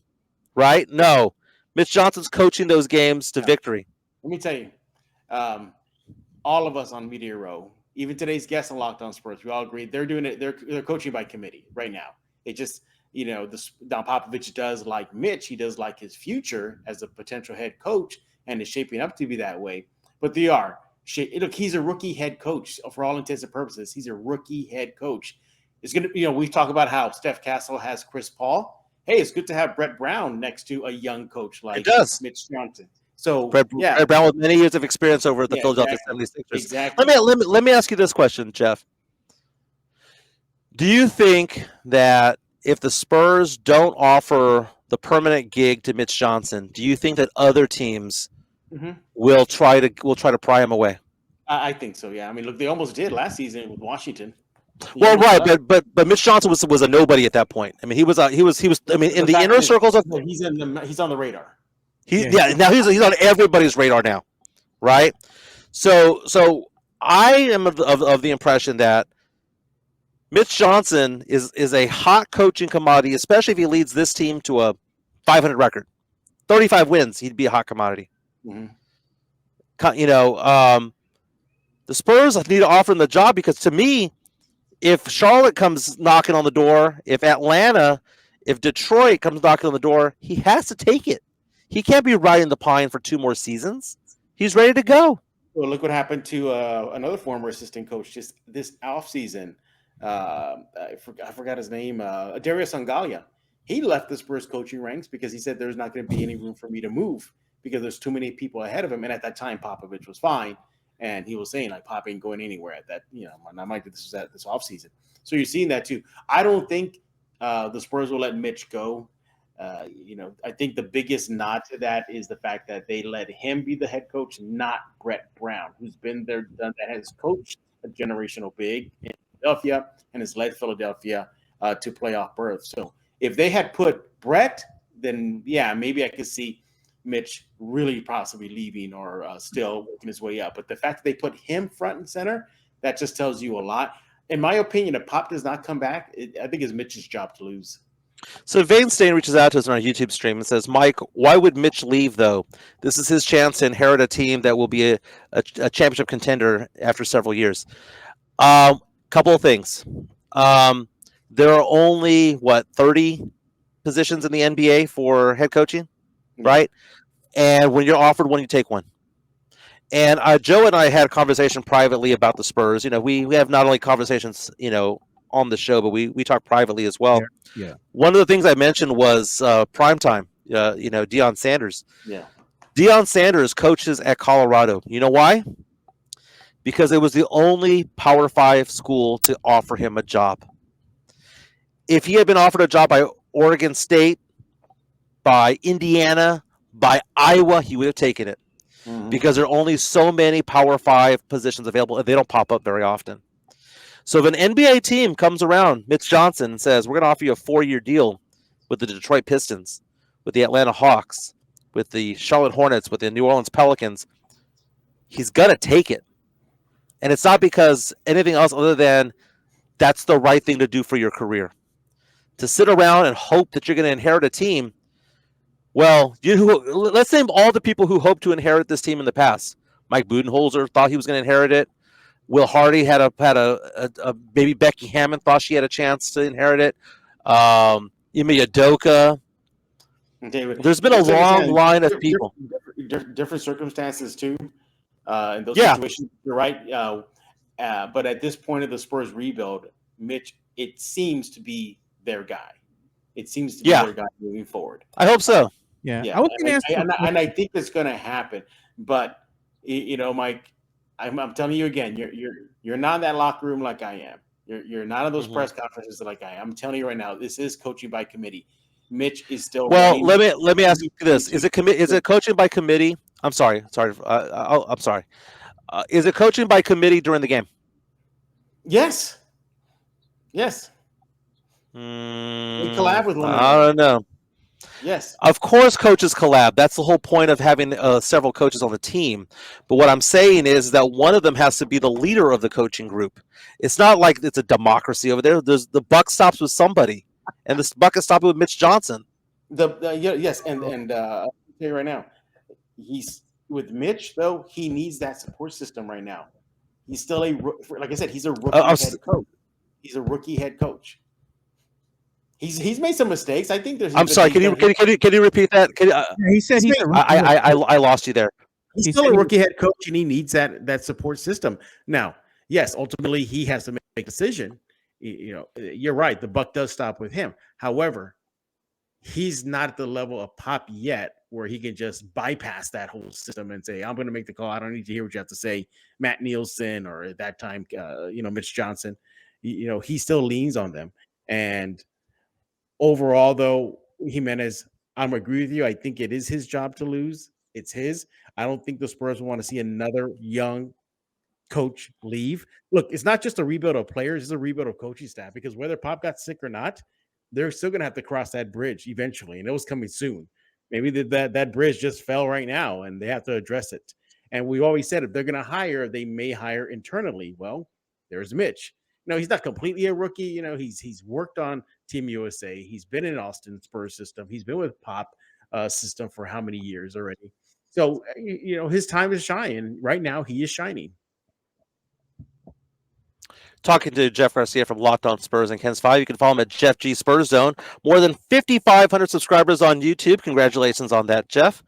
right? No. Mitch Johnson's coaching those games to victory. Let me tell you, all of us on Media Row, even today's guests on Locked On Spurs, we all agree they're doing it. They're coaching by committee right now. It just, Don Popovich does like Mitch. He does like his future as a potential head coach and is shaping up to be that way. But they are. Look, he's a rookie head coach for all intents and purposes. He's a rookie head coach. It's going to, we talk about how Steph Castle has Chris Paul. Hey, it's good to have Brett Brown next to a young coach like Mitch Johnson. So Brett Brown with many years of experience over at the Philadelphia 76ers. Exactly. Let me ask you this question, Jeff. Do you think that if the Spurs don't offer the permanent gig to Mitch Johnson, do you think that other teams will try to pry him away? I think so. Yeah. I mean, look, they almost did last season with Washington. Well, right, but Mitch Johnson was a nobody at that point. I mean, he was. I mean, in the inner circles of he's on the radar. Now he's on everybody's radar now, right? So I am of the impression that Mitch Johnson is a hot coaching commodity, especially if he leads this team to a 500 record, 35 wins. He'd be a hot commodity. The Spurs need to offer him the job because to me, if Charlotte comes knocking on the door, if Detroit comes knocking on the door, he has to take it. He can't be riding the pine for 2 more seasons. He's ready to go. Well, look what happened to another former assistant coach just this offseason. I forgot his name. Darius Angalia. He left the Spurs coaching ranks because he said there's not going to be any room for me to move because there's too many people ahead of him. And at that time, Popovich was fine. And he was saying like Pop ain't going anywhere at that. I might do this offseason. So you're seeing that too. I don't think the Spurs will let Mitch go. I think the biggest nod to that is the fact that they let him be the head coach, not Brett Brown, who's been there, done that, has coached a generational big in Philadelphia and has led Philadelphia to playoff berth. So if they had put Brett, then yeah, maybe I could see Mitch really possibly leaving or still working his way up. But the fact that they put him front and center, that just tells you a lot. In my opinion, if Pop does not come back, I think it's Mitch's job to lose. So Vane Stain reaches out to us on our YouTube stream and says, Mike, why would Mitch leave, though? This is his chance to inherit a team that will be a championship contender after several years. Couple of things. There are only, 30 positions in the NBA for head coaching, right? And when you're offered one, you take one. And Joe and I had a conversation privately about the Spurs. We have not only conversations, on the show, but we talk privately as well. Yeah. One of the things I mentioned was primetime, Deion Sanders. Yeah. Deion Sanders coaches at Colorado. You know why? Because it was the only Power 5 school to offer him a job. If he had been offered a job by Oregon State, by Indiana, by Iowa, he would have taken it. Mm-hmm. Because there are only so many Power 5 positions available, and they don't pop up very often. So if an NBA team comes around, Mitch Johnson, and says, we're going to offer you a 4-year deal with the Detroit Pistons, with the Atlanta Hawks, with the Charlotte Hornets, with the New Orleans Pelicans, he's going to take it. And it's not because anything else other than that's the right thing to do for your career. To sit around and hope that you're going to inherit a team, well, let's name all the people who hoped to inherit this team in the past. Mike Budenholzer thought he was going to inherit it. Will Hardy had a maybe Becky Hammond thought she had a chance to inherit it. Ime Udoka. There's been a long line of people. Different circumstances too. In those situations, you're right. But at this point of the Spurs rebuild, Mitch, it seems to be their guy. It seems to be their guy moving forward. I hope so. Yeah. I was going to ask, and I think it's going to happen. But Mike, I'm telling you again, you're not in that locker room like I am. You're not in those press conferences like I am. I'm telling you right now, this is coaching by committee. Mitch is still. Well, let me ask you this: Is it coaching by committee? I'm sorry. I'm sorry. Is it coaching by committee during the game? Yes. They collab with one another. I don't know. Yes. Of course, coaches collab. That's the whole point of having several coaches on the team. But what I'm saying is that one of them has to be the leader of the coaching group. It's not like it's a democracy over there. The buck stops with somebody, and this buck is stopping with Mitch Johnson. Yes, and I'll tell you right now, he's with Mitch though. He needs that support system right now. He's still like I said, he's a rookie head coach. He's a rookie head coach. He's made some mistakes. I think there's. I'm sorry. Can you repeat that? He said he's. I lost you there. He's still a rookie head coach, and he needs that support system. Now, yes, ultimately he has to make a decision. You're right. The buck does stop with him. However, he's not at the level of Pop yet, where he can just bypass that whole system and say, "I'm going to make the call. I don't need to hear what you have to say." Matt Nielsen, or at that time, Mitch Johnson. He still leans on them. And overall, though, Jimenez, I'm agree with you. I think it is his job to lose. It's his. I don't think the Spurs want to see another young coach leave. Look, it's not just a rebuild of players; it's a rebuild of coaching staff. Because whether Pop got sick or not, they're still going to have to cross that bridge eventually, and it was coming soon. Maybe that bridge just fell right now, and they have to address it. And we always said if they're going to hire, they may hire internally. Well, there's Mitch. He's not completely a rookie. He's worked on Team USA. He's been in Austin Spurs system. He's been with Pop system for how many years already? So, his time is shining. Right now, he is shining. Talking to Jeff Garcia from Locked On Spurs and Ken's 5. You can follow him at Jeff G Spurs Zone. More than 5,500 subscribers on YouTube. Congratulations on that, Jeff.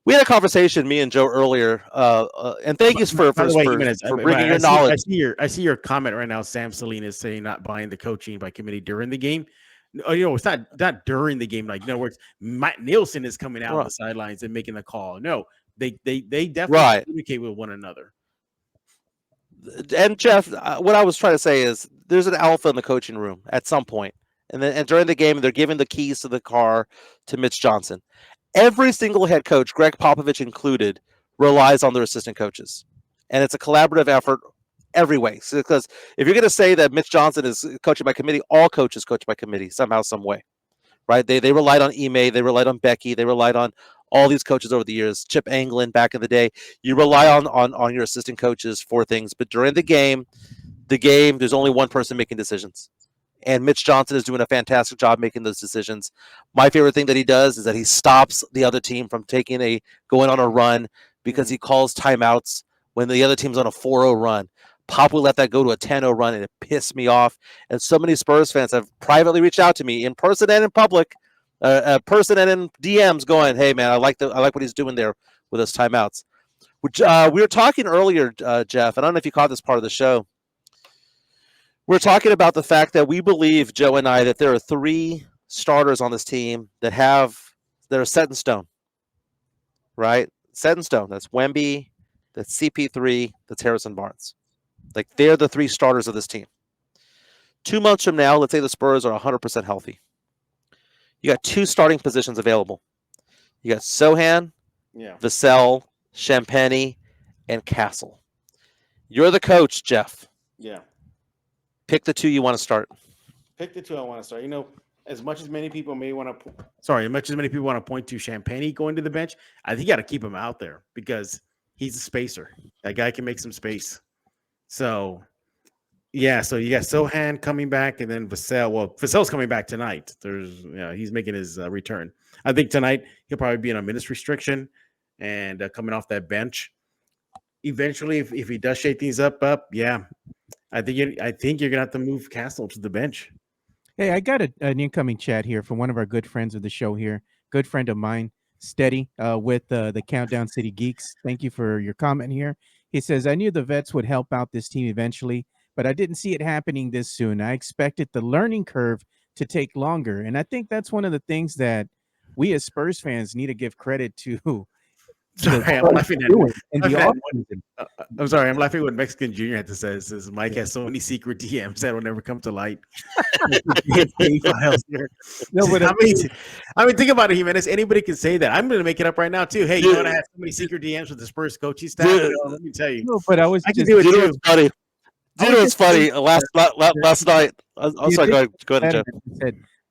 We had a conversation, me and Joe, earlier, and thank you for bringing your knowledge. I see your comment right now. Sam Salinas saying not buying the coaching by committee during the game. It's not during the game. Like, in other words, Matt Nielsen is coming out on the sidelines and making the call. No, They definitely Right. communicate with one another. And Jeff, what I was trying to say is there's an alpha in the coaching room at some point. And during the game, they're giving the keys to the car to Mitch Johnson. Every single head coach, Greg Popovich included, relies on their assistant coaches. And it's a collaborative effort every way. So, because if you're going to say that Mitch Johnson is coaching by committee, all coaches coach by committee somehow, some way. Right? They relied on Ime, they relied on Becky, they relied on all these coaches over the years. Chip Anglin back in the day. You rely on your assistant coaches for things, but during the game, there's only one person making decisions. And Mitch Johnson is doing a fantastic job making those decisions. My favorite thing that he does is that he stops the other team from going on a run because he calls timeouts when the other team's on a 4-0 run. Pop will let that go to a 10-0 run, and it pissed me off. And so many Spurs fans have privately reached out to me in person and in public, person and in DMs, going, "Hey man, I like what he's doing there with those timeouts." Which we were talking earlier, Jeff. I don't know if you caught this part of the show. We're talking about the fact that we believe, Joe and I, that there are 3 starters on this team that are set in stone. Right? Set in stone. That's Wemby, that's CP3, that's Harrison Barnes. Like, they're the 3 starters of this team. 2 months from now, let's say the Spurs are 100% healthy. You got 2 starting positions available. You got Sochan, Vassell, Champagny, and Castle. You're the coach, Jeff. Yeah. Pick the 2 you want to start. Pick the 2 I want to start. As much as many people want to point to Champagny going to the bench, I think you got to keep him out there because he's a spacer. That guy can make some space. So, yeah. So you got Sochan coming back, and then Vassell. Well, Vassell's coming back tonight. He's making his return. I think tonight he'll probably be in a minutes restriction and coming off that bench. Eventually, if he does shake things up, yeah. I think you're gonna have to move Castle to the bench. Hey, I got an incoming chat here from one of our good friends of the show here, good friend of mine, Steady, with the Countdown City Geeks. Thank you for your comment here. He says, "I knew the vets would help out this team eventually, but I didn't see it happening this soon. I expected the learning curve to take longer." And I think that's one of the things that we as Spurs fans need to give credit to. Sorry, I'm laughing at I'm sorry, I'm laughing at what Mexican Jr. had to say. It says Mike has so many secret DMs that will never come to light. No, but I mean, think about it, Jimenez. Anybody can say that. I'm going to make it up right now too. Hey, you know what? I have so many secret DMs with the Spurs coaching staff. Let me tell you. No, but I can do it. You know what's funny? It's funny. Last night. I'm sorry. Go ahead, Jeff.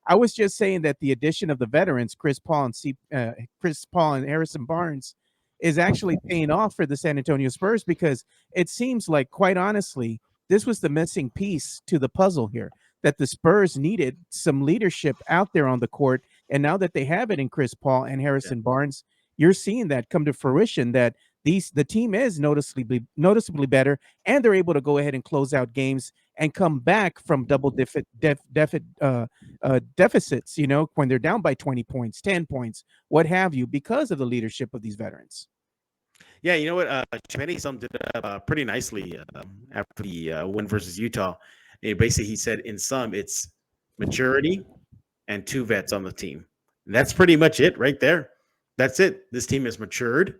I was just saying that the addition of the veterans, Chris Paul and Harrison Barnes, is actually paying off for the San Antonio Spurs, because it seems like, quite honestly, this was the missing piece to the puzzle here, that the Spurs needed some leadership out there on the court. And now that they have it in Chris Paul and Harrison Barnes, you're seeing that come to fruition, that the team is noticeably better, and they're able to go ahead and close out games and come back from double deficits, when they're down by 20 points, 10 points, what have you, because of the leadership of these veterans. Yeah, you know what? Champagny summed it up pretty nicely after the win versus Utah. Basically, he said, in sum, it's maturity and 2 vets on the team. And that's pretty much it right there. That's it. This team has matured.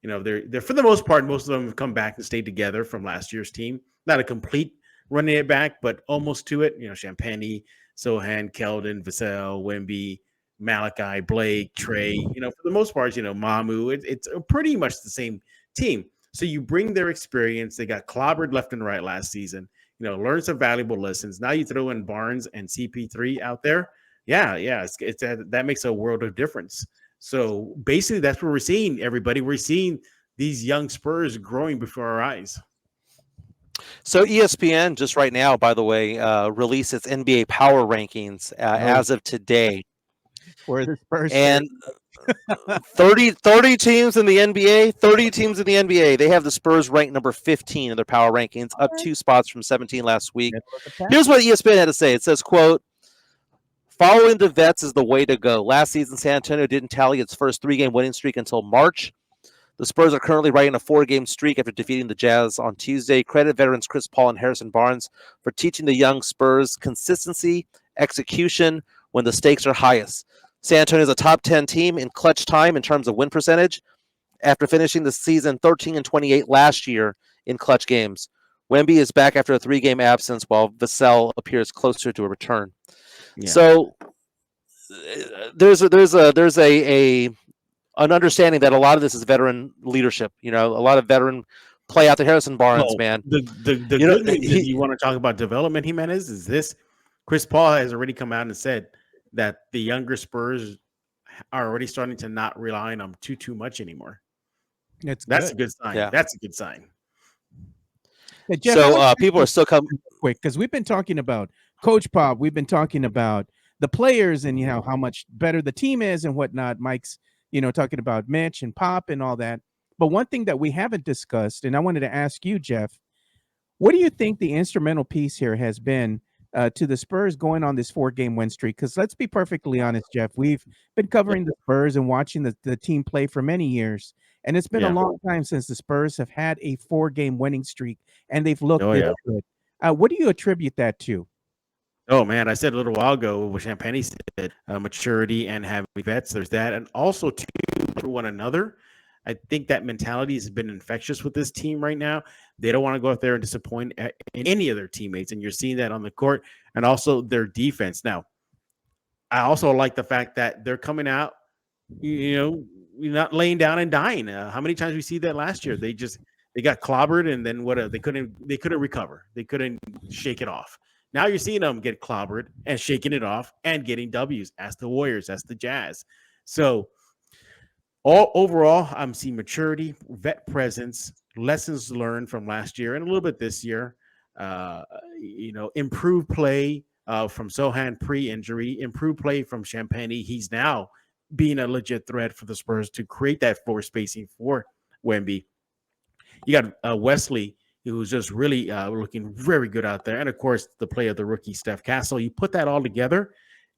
They're for the most part, most of them have come back and stayed together from last year's team. Not a complete running it back, but almost to it. Champagny, Sochan, Keldon, Vassell, Wemby, Malachi, Blake, Trey. For the most part, Mamu. It's pretty much the same team. So you bring their experience. They got clobbered left and right last season. Learn some valuable lessons. Now you throw in Barnes and CP3 out there. Yeah, that makes a world of difference. So basically, that's what we're seeing, everybody. We're seeing these young Spurs growing before our eyes. So ESPN just right now, by the way, released its NBA power rankings as of today. For the Spurs. And 30 teams in the NBA, 30 teams in the NBA. They have the Spurs ranked number 15 in their power rankings, up 2 spots from 17 last week. Here's what ESPN had to say. It says, quote, "Following the vets is the way to go. Last season, San Antonio didn't tally its first 3-game winning streak until March. The Spurs are currently riding a 4-game streak after defeating the Jazz on Tuesday. Credit veterans Chris Paul and Harrison Barnes for teaching the young Spurs consistency, execution when the stakes are highest. San Antonio is a top 10 team in clutch time in terms of win percentage, after finishing the season 13-28 last year in clutch games. Wemby is back after a 3-game absence, while Vassell appears closer to a return. Yeah. So there's an understanding that a lot of this is veteran leadership. A lot of veteran play out the Harrison Barnes, man. The good news is you want to talk about development, Jimenez, is this. Chris Paul has already come out and said that the younger Spurs are already starting to not rely on them too much anymore. That's a good sign. Yeah. That's a good sign. Hey, Jeff, So people are still coming quick because we've been talking about Coach Pop. We've been talking about the players and how much better the team is and whatnot. Mike's talking about Mitch and Pop and all that. But one thing that we haven't discussed, and I wanted to ask you, Jeff, what do you think the instrumental piece here has been to the Spurs going on this 4-game win streak? Because let's be perfectly honest, Jeff, we've been covering the Spurs and watching the team play for many years. And it's been a long time since the Spurs have had a 4-game winning streak, and they've looked good. What do you attribute that to? Oh, man, I said a little while ago what Champagne said, maturity and having vets. There's that. And also, to one another. I think that mentality has been infectious with this team right now. They don't want to go out there and disappoint any of their teammates, and you're seeing that on the court, and also their defense. Now, I also like the fact that they're coming out, not laying down and dying. How many times we see that last year? They got clobbered, and then they couldn't recover. They couldn't shake it off. Now you're seeing them get clobbered and shaking it off and getting W's. Ask the Warriors, ask the Jazz. So overall, I'm seeing maturity, vet presence, lessons learned from last year and a little bit this year. Improved play from Sochan pre-injury, improved play from Champagne. He's now being a legit threat for the Spurs to create that floor spacing for Wemby. You got Wesley, who's just really looking very good out there. And, of course, the play of the rookie, Steph Castle. You put that all together,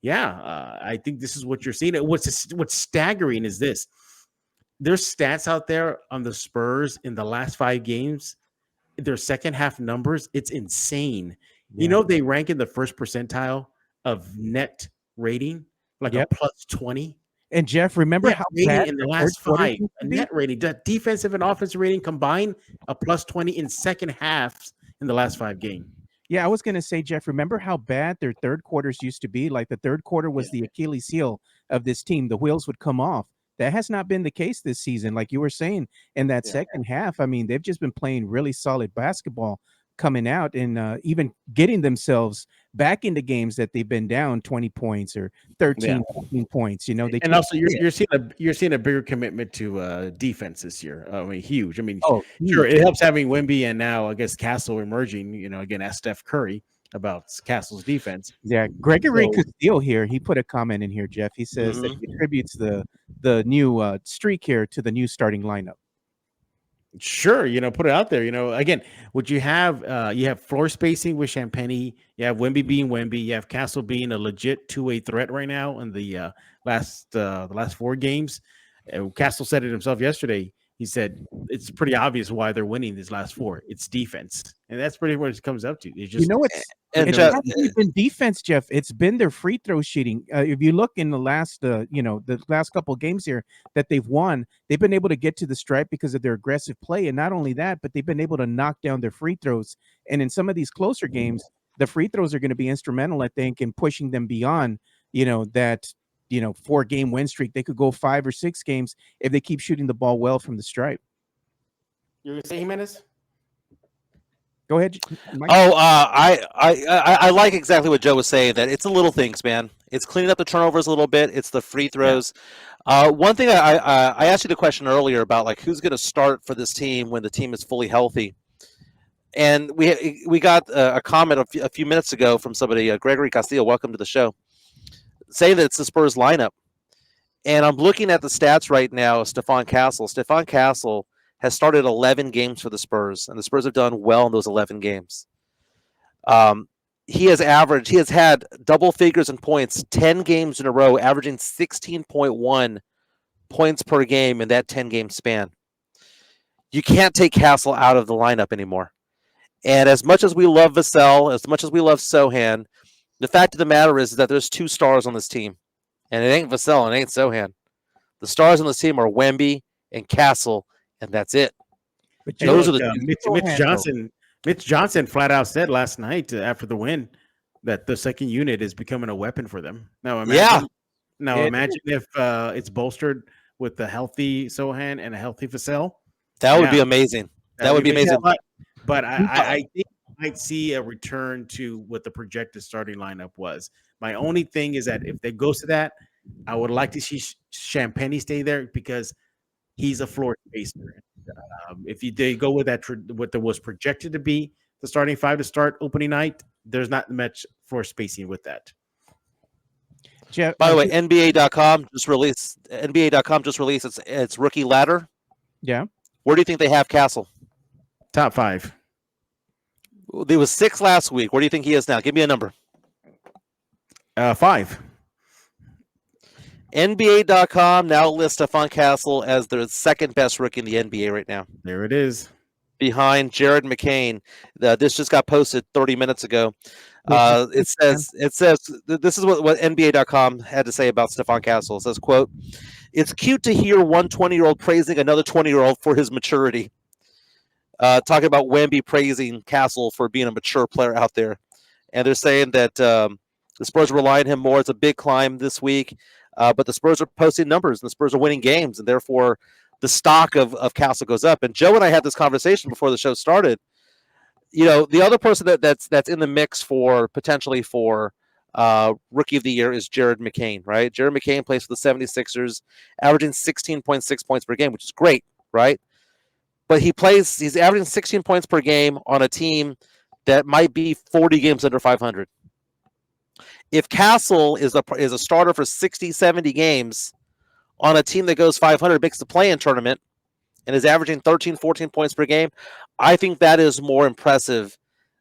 I think this is what you're seeing. What's staggering is this. There's stats out there on the Spurs in the last 5 games, their second half numbers. It's insane. Yeah. They rank in the first percentile of net rating, like a plus 20. And Jeff, remember how bad in the last 5 net rating, defensive and offensive rating combined, a plus 20 in second halves in the last 5 games. Yeah, I was going to say, Jeff, remember how bad their third quarters used to be? Like the third quarter was the Achilles heel of this team. The wheels would come off. That has not been the case this season. Like you were saying, in that second half, I mean, they've just been playing really solid basketball coming out and even getting themselves back into games that they've been down 20 points or 13, 14 points. And also you're seeing a bigger commitment to defense this year. I mean, huge. I mean, sure, it helps having Wemby and now I guess Castle emerging. Again, ask Steph Curry about Castle's defense. Yeah, Gregory Castillo here. He put a comment in here, Jeff. He says that he attributes the new streak here to the new starting lineup. Sure, put it out there. Again, what you have floor spacing with Champagne. You have Wemby being Wemby. You have Castle being a legit two-way threat right now in the last 4 games. Castle said it himself yesterday. He said it's pretty obvious why they're winning these last 4. It's defense, and that's pretty what it comes up to. It's just it hasn't been defense, Jeff. It's been their free throw shooting. If you look in the last the last couple of games here that they've won, they've been able to get to the stripe because of their aggressive play, and not only that, but they've been able to knock down their free throws. And in some of these closer games, the free throws are going to be instrumental, I think, in pushing them beyond that 4-game win streak. They could go 5 or 6 games if they keep shooting the ball well from the stripe. You're gonna say Jimenez? Go ahead, Mike. I like exactly what Joe was saying, that it's the little things, man. It's cleaning up the turnovers a little bit. It's the free throws. One thing I asked you the question earlier about, like, who's going to start for this team when the team is fully healthy. And we got a comment a few minutes ago from somebody, Gregory Castillo, welcome to the show, saying that it's the Spurs lineup. And I'm looking at the stats right now of Stephon Castle. Stephon Castle has started 11 games for the Spurs, and the Spurs have done well in those 11 games. He has had double figures in points 10 games in a row, averaging 16.1 points per game in that 10-game span. You can't take Castle out of the lineup anymore. And as much as we love Vassell, as much as we love Sochan, the fact of the matter is that there's 2 stars on this team, and it ain't Vassell and it ain't Sochan. The stars on this team are Wemby and Castle, and that's it. But Hey, Those look, are the Mitch Johnson flat out said last night after the win that the second unit is becoming a weapon for them. Now imagine if it's bolstered with a healthy Sochan and a healthy Vassell. That would be amazing. That would be amazing. But I think I might see a return to what the projected starting lineup was. My only thing is that if they go to that, I would like to see Champagne stay there because he's a floor spacer. If they go with that, what there was projected to be the starting five to start opening night, there's not much floor spacing with that. Jeff, by the way, NBA.com just released its rookie ladder. Yeah. Where do you think they have Castle? Top 5. There was 6 last week. Where do you think he is now? Give me a number. 5. NBA.com now lists Stephon Castle as their second best rookie in the NBA right now. There it is. Behind Jared McCain. This just got posted 30 minutes ago. It says this is what NBA.com had to say about Stephon Castle. It says, quote, "It's cute to hear one 20-year-old praising another 20-year-old for his maturity." Talking about Wemby praising Castle for being a mature player out there. And they're saying that the Spurs are relying on him more. It's a big climb this week. But the Spurs are posting numbers, and the Spurs are winning games, and therefore the stock of Castle goes up. And Joe and I had this conversation before the show started. You know, the other person that's in the mix for potentially for Rookie of the Year is Jared McCain, right? Jared McCain plays for the 76ers, averaging 16.6 points per game, which is great, right? But he's averaging 16 points per game on a team that might be 40 games under 500. If Castle is a starter for 60, 70 games on a team that goes 500, makes the play-in tournament, and is averaging 13, 14 points per game, I think that is more impressive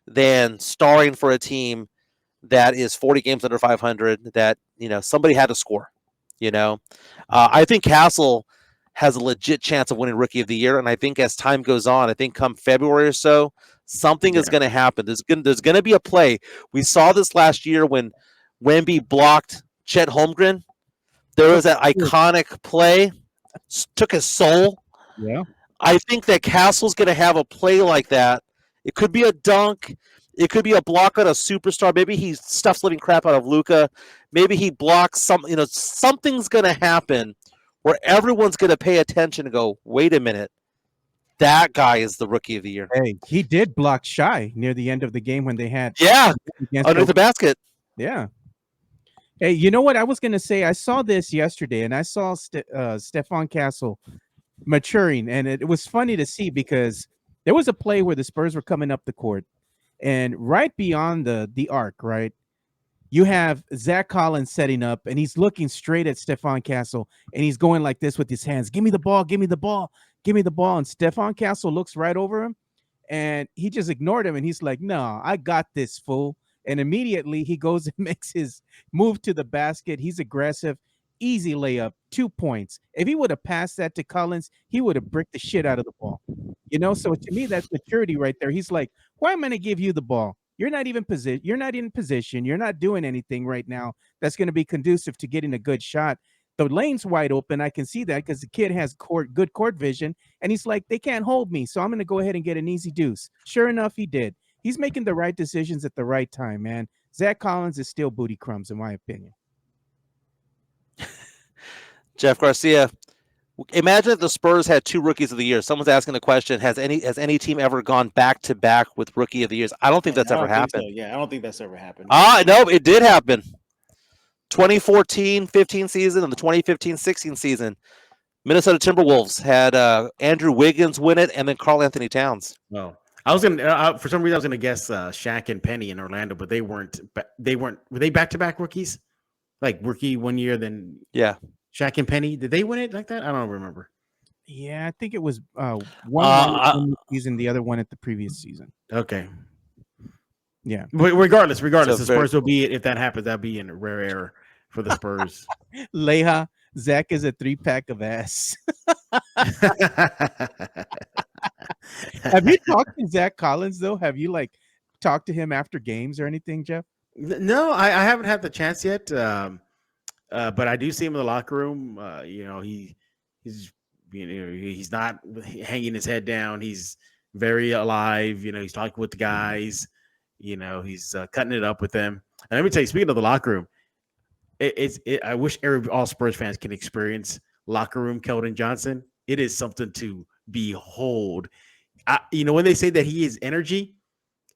than starring for a team that is 40 games under 500 that, you know, somebody had to score, you know. I think Castle has a legit chance of winning Rookie of the Year, and I think as time goes on, I think come February or so, something is going to happen. There's going to be a play. We saw this last year when Wemby blocked Chet Holmgren. There was that iconic play, took his soul. Yeah. I think that Castle's going to have a play like that. It could be a dunk. It could be a block on a superstar. Maybe he stuffs living crap out of Luka. Maybe he blocks something's going to happen where everyone's going to pay attention and go, wait a minute, that guy is the Rookie of the Year. Hey, he did block Shy near the end of the game when they had under the basket. Yeah. Hey, you know what I was going to say? I saw this yesterday, and I saw Stephon Castle maturing, and it was funny to see because there was a play where the Spurs were coming up the court, and right beyond the arc, right, you have Zach Collins setting up, and he's looking straight at Stephon Castle, and he's going like this with his hands. Give me the ball, give me the ball, give me the ball. And Stephon Castle looks right over him, and he just ignored him, and he's like, no, I got this, fool. And immediately he goes and makes his move to the basket. He's aggressive, easy layup, 2 points. If he would have passed that to Collins, he would have bricked the shit out of the ball. You know, so to me, that's maturity right there. He's like, why am I going to give you the ball? You're not even You're not in position. You're not doing anything right now that's going to be conducive to getting a good shot. The lane's wide open. I can see that because the kid has good court vision. And he's like, they can't hold me. So I'm going to go ahead and get an easy deuce. Sure enough, he did. He's making the right decisions at the right time, man. Zach Collins is still booty crumbs, in my opinion. Jeff Garcia, imagine if the Spurs had 2 Rookies of the Year. Someone's asking the question, has any team ever gone back-to-back with Rookie of the Years? I don't think that's ever happened. So. Yeah, I don't think that's ever happened. No, it did happen. 2014-15 season and the 2015-16 season. Minnesota Timberwolves had Andrew Wiggins win it and then Karl Anthony Towns. No. I was gonna for some reason I was gonna guess Shaq and Penny in Orlando, but they weren't. Were they back-to-back rookies? Like rookie one year, then Shaq and Penny. Did they win it like that? I don't remember. Yeah, I think it was one season, the other one at the previous season. Okay. Yeah. But regardless, the Spurs will be if that happens. That'll be a rare error for the Spurs. Leha, Zach is a 3-pack of ass. Have you talked to Zach Collins though? Have you talked to him after games or anything, Jeff? No, I haven't had the chance yet. But I do see him in the locker room. You know, he's he's not hanging his head down. He's very alive. He's talking with the guys. He's cutting it up with them. And let me tell you, speaking of the locker room, I wish all Spurs fans can experience locker room Keldon Johnson. It is something to behold. When they say that he is energy,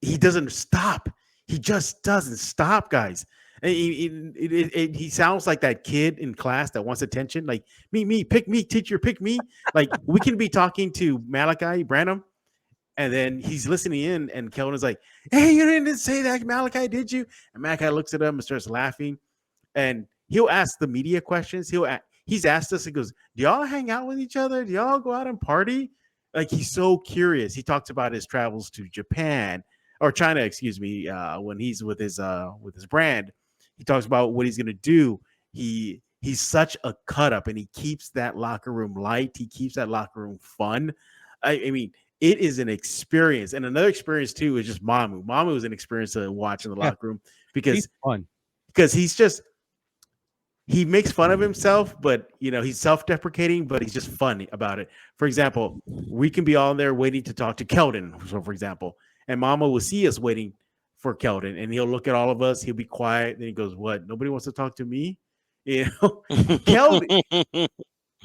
he doesn't stop. He just doesn't stop, guys. And he sounds like that kid in class that wants attention. Like, me, pick me, teacher, pick me. Like, we can be talking to Malachi Branham, and then he's listening in, and Keldon is like, hey, you didn't say that, Malachi, did you? And Malachi looks at him and starts laughing. And he'll ask the media questions. He's asked us, he goes, do y'all hang out with each other? Do y'all go out and party? Like, he's so curious. He talks about his travels to Japan or China, excuse me, when he's with his brand. He talks about what he's going to do. He's such a cut up, and he keeps that locker room light. He keeps that locker room fun. I mean, it is an experience. And another experience too is just Mamu. Mamu is an experience to watch in the locker room because He's fun. Because he makes fun of himself, but he's self-deprecating, but he's just funny about it. For example, we can be all there waiting to talk to Keldon. So, for example, and Mama will see us waiting for Keldon, and he'll look at all of us. He'll be quiet. Then he goes, "What? Nobody wants to talk to me?"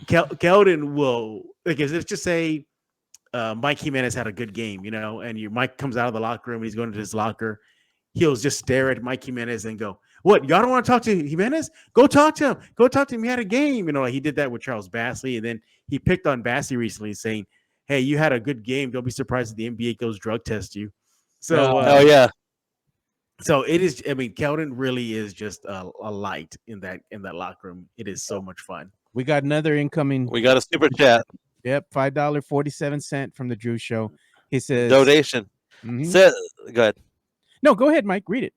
Keldon will, like, let's just say Mike Jimenez had a good game, and your Mike comes out of the locker room and he's going to his locker. He'll just stare at Mike Jimenez and go, "What? Y'all don't want to talk to Jimenez? Go talk to him. Go talk to him. He had a game." Like he did that with Charles Bassey, and then he picked on Bassey recently, saying, "Hey, you had a good game. Don't be surprised if the NBA goes drug test you." So, yeah. So it is. I mean, Keldon really is just a light in that locker room. It is so much fun. We got another incoming. We got a super chat. Yep, $5.47 from the Drew Show. He says Donation. Mhm. Go ahead. No, go ahead, Mike. Read it.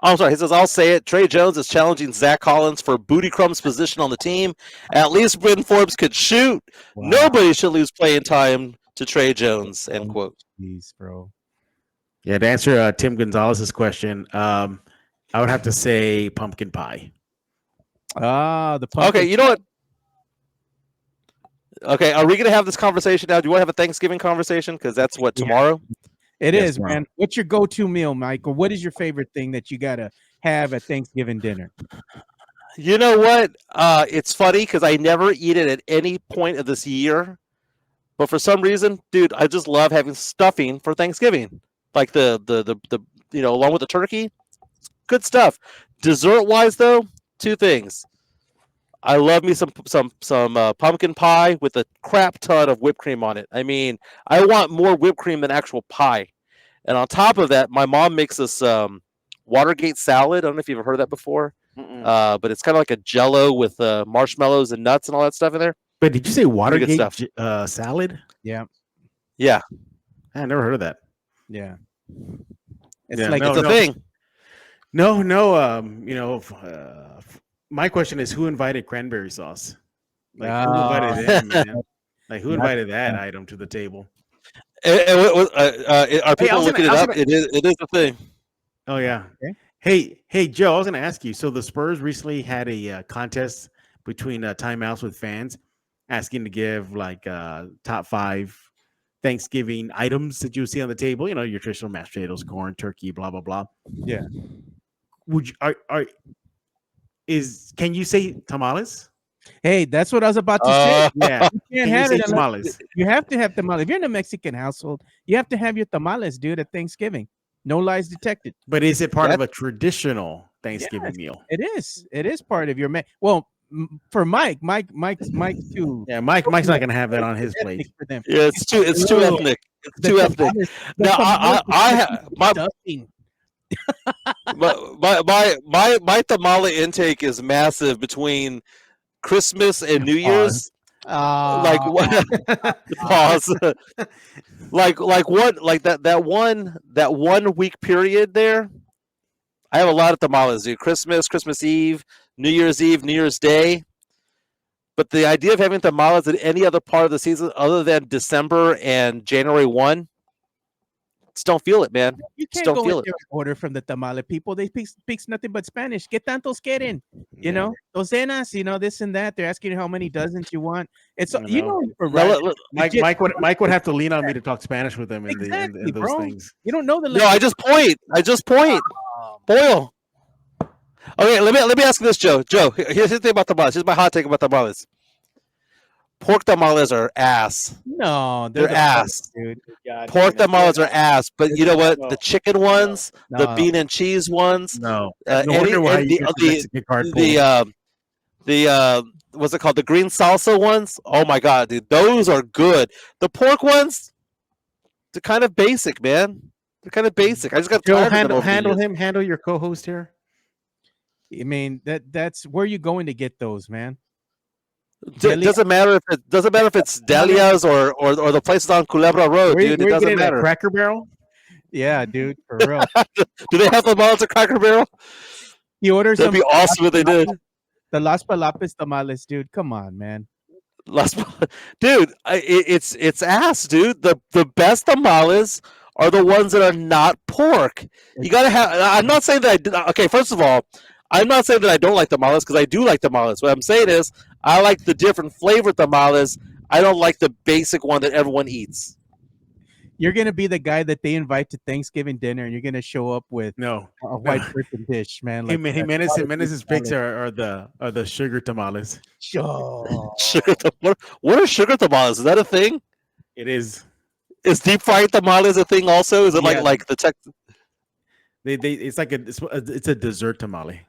Oh, sorry. He says, I'll say it. Trey Jones is challenging Zach Collins for Booty Crumb's position on the team. At least Bryn Forbes could shoot. Wow. Nobody should lose playing time to Trey Jones, end quote. Please, bro. Yeah, to answer Tim Gonzalez's question, I would have to say pumpkin pie. The pumpkin. Okay, you know what? Okay, are we going to have this conversation now? Do you want to have a Thanksgiving conversation? Because that's what, tomorrow? It Yes, is, bro. man. What's your go-to meal, Mike? Or what is your favorite thing that you got to have at Thanksgiving dinner? You know what? It's funny because I never eat it at any point of this year. But for some reason, dude, I just love having stuffing for Thanksgiving. Like the along with the turkey. Good stuff. Dessert-wise, though, two things. I love me some pumpkin pie with a crap ton of whipped cream on it. I mean, I want more whipped cream than actual pie. And on top of that, my mom makes this Watergate salad. I don't know if you've ever heard of that before. But it's kind of like a Jell-O with marshmallows and nuts and all that stuff in there. But did you say Watergate salad? Yeah. Yeah. I never heard of that. Yeah. It's It's a thing. My question is, who invited cranberry sauce? Like, who invited them, man? Like, who invited that item to the table? Are people looking it up? It is a thing. Oh, yeah. Okay. Hey, Joe, I was going to ask you. So the Spurs recently had a contest between timeouts with fans asking to give like top 5 Thanksgiving items that you see on the table. Your traditional mashed potatoes, corn, turkey, blah, blah, blah. Yeah. Would you, can you say tamales? Hey, that's what I was about to say. Yeah. You can't have it unless- tamales. You have to have tamales. If you're in a Mexican household, you have to have your tamales, dude, at Thanksgiving. No lies detected. But is it part of a traditional Thanksgiving meal? It is. It is part of your for Mike's too. Yeah, Mike's not going to have that on his plate. For them. Yeah, it's too ethnic. It's too ethnic. Now my tamale intake is massive between Christmas and New Year's. Like what? Pause. like what? Like that 1 week period there. I have a lot of tamales, dude. Christmas Eve, New Year's Day. But the idea of having tamales at any other part of the season other than December and January 1, Just don't feel it, man. You Just can't don't go feel in it. there and order from the tamale people. They speak nothing but Spanish. ¿Qué tantos quieren? Yeah. You know, docenas, you know, this and that. They're asking you how many dozens you want. It's, I you know. know, for No, right. look, Mike would have to lean on me to talk Spanish with him in Exactly, those bro. things. You don't know the no, I just point. Boil. Okay, let me ask you this, Joe. Joe, here's the thing about tamales. Here's my hot take about tamales. Pork tamales are ass. No, They're the ass. best, dude. Pork tamales are ass. But you know what? The chicken ones, the No. bean and cheese ones, No, no wonder why you get the Mexican card pulled. the what's it called? The green salsa ones. Oh my god, dude, those are good. The pork ones, they're kind of basic, man. They're kind of basic. I just got Joe, tired of them. handle your co-host here. I mean, that's where you going to get those, man. Doesn't matter if it's Delia's or the places on Culebra Road, dude. It doesn't matter. Cracker Barrel. Yeah, dude, for real. Do they have tamales at Cracker Barrel? You order That'd be awesome if they did. The Las Palapas tamales, dude. Come on, man. Dude, it's ass, dude. The best tamales are the ones that are not pork. You gotta have. I'm not saying that okay, first of all, I'm not saying that I don't like tamales because I do like tamales. What I'm saying is I like the different flavored tamales. I don't like the basic one that everyone eats. You're gonna be the guy that they invite to Thanksgiving dinner, and you're gonna show up with a white person dish, man. Like Jimenez's picks are the sugar tamales. Sure. What are sugar tamales? Is that a thing? It is. Is deep fried tamales a thing also? Is it like the tech? It's like it's a dessert tamale.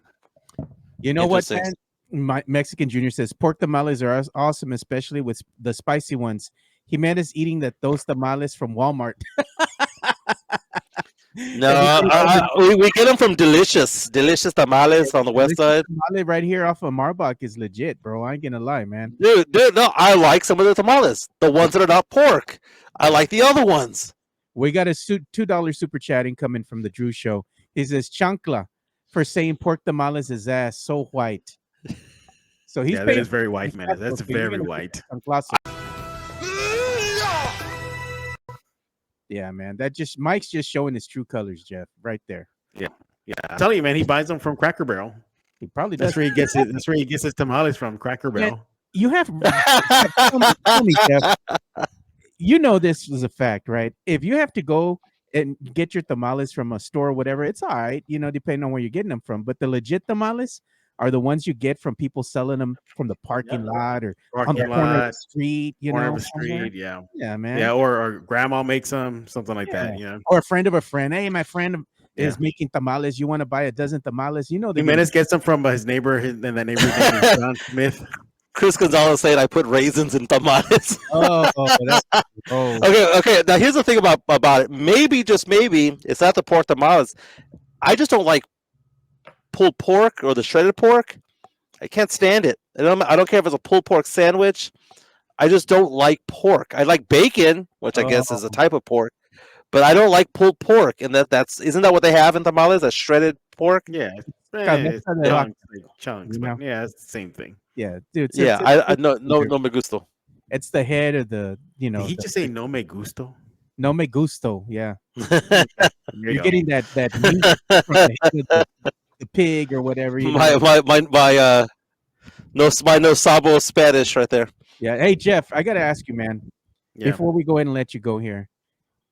You know what, man? My Mexican Junior says pork tamales are awesome, especially with the spicy ones. Jimenez eating those tamales from Walmart. No, we get them from Delicious Tamales on the west side. Tamale right here off of Marbach is legit, bro. I ain't gonna lie, man. Dude, no, I like some of the tamales. The ones that are not pork. I like the other ones. We got a $2 super chatting coming from the Drew Show. He says chancla for saying pork tamales is ass, so white. So he's that is very white, man. That's very white. Yeah, man. Mike's just showing his true colors, Jeff, right there. Yeah. I'm telling you, man, he buys them from Cracker Barrel. He probably does. That's where he gets it. That's where he gets his tamales from, Cracker Barrel. Man, you have tell me, Jeff. You know this is a fact, right? If you have to go and get your tamales from a store or whatever, it's all right, you know, depending on where you're getting them from. But the legit tamales are the ones you get from people selling them from the parking lot or on the corner of the street, corner of the street, yeah. Yeah, man. Yeah, or grandma makes them, something like that, you know. Or a friend of a friend. Hey, my friend is making tamales. You want to buy a dozen tamales? You know, Jimenez gets them from his neighbor, and that neighbor is John Smith. Chris Gonzalez said I put raisins in tamales. Okay. Now here's the thing about it. Maybe, just maybe, it's not the pork tamales. I just don't like pulled pork or the shredded pork. I can't stand it. I don't care if it's a pulled pork sandwich. I just don't like pork. I like bacon, which I guess is a type of pork, but I don't like pulled pork. And isn't that what they have in tamales? A shredded pork? Yeah, it's chunks. You know? But yeah, it's the same thing. Yeah, dude. I no me gusto. It's the head of the, you know. Did he just say no me gusto? No me gusto. Yeah. You're go. getting that meat from the head of the pig or whatever. My no sabo Spanish right there. Yeah. Hey Jeff, I gotta ask you, man. Yeah. Before we go ahead and let you go here,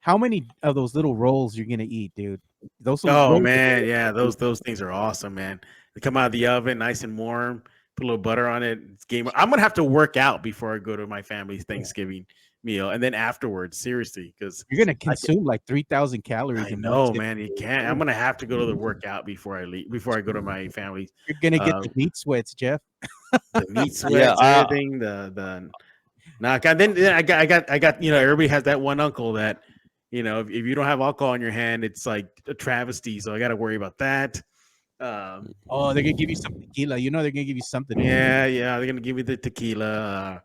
how many of those little rolls you're gonna eat, dude? Those those things are awesome, man. They come out of the oven nice and warm. Put a little butter on it. It's game. I'm gonna have to work out before I go to my family's Thanksgiving meal, and then afterwards, seriously, because you're gonna consume like 3,000 calories. I know, man. You can't. I'm gonna have to go to the workout before I leave. Before I go to my family. You're gonna get the meat sweats, Jeff. The meat sweats, everything. Then I got. You know, everybody has that one uncle that, you know, if you don't have alcohol in your hand, it's like a travesty. So I got to worry about that. They're gonna give you some tequila. You know they're gonna give you something. Yeah, they're gonna give you the tequila,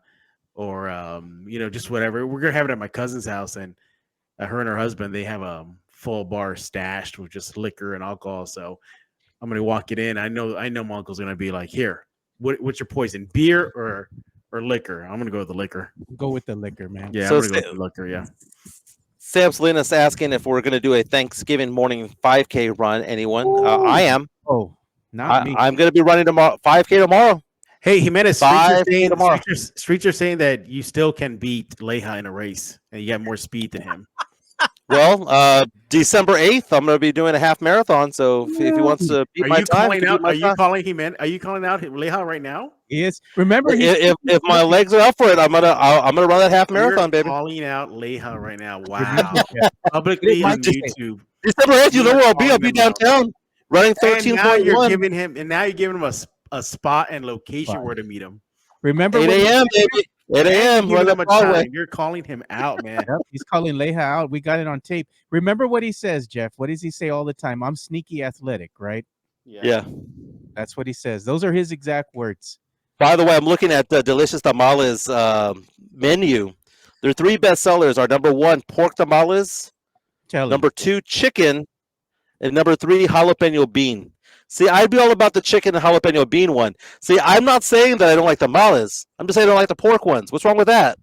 or you know, just whatever. We're gonna have it at my cousin's house, and her and her husband, they have a full bar stashed with just liquor and alcohol. So I'm gonna walk it in. I know my uncle's gonna be like, here, what's your poison, beer or liquor? I'm gonna go with the liquor. Go with the liquor, man. Yeah, I'm gonna go with the liquor. Yeah. Sam Salinas asking if we're going to do a Thanksgiving morning 5K run. Anyone? I am. Oh, not me. I'm going to be running tomorrow. 5K tomorrow. Hey, Jimenez, 5K tomorrow. Streets are saying that you still can beat Leja in a race, and you got more speed than him. Well, December 8th, I'm going to be doing a half marathon. So if he wants to beat my time, Are you calling Leja right now? Yes. Remember, if my legs are up for it, I'm gonna run that half marathon, baby. Calling out Leja right now. Wow. Publicly on YouTube. December 8th, you know where I'll be downtown running 13.1. Now you're giving him a spot and location where to meet him. Remember 8 a.m. baby. 8 a.m. You're calling him out, man. Yep, he's calling Leja out. We got it on tape. Remember what he says, Jeff? What does he say all the time? I'm sneaky athletic, right? Yeah. That's what he says. Those are his exact words. By the way, I'm looking at the Delicious Tamales menu. Their 3 best sellers are number 1, pork tamales, number 2, chicken, and number 3, jalapeno bean. See, I'd be all about the chicken and jalapeno bean one. See, I'm not saying that I don't like tamales. I'm just saying I don't like the pork ones. What's wrong with that?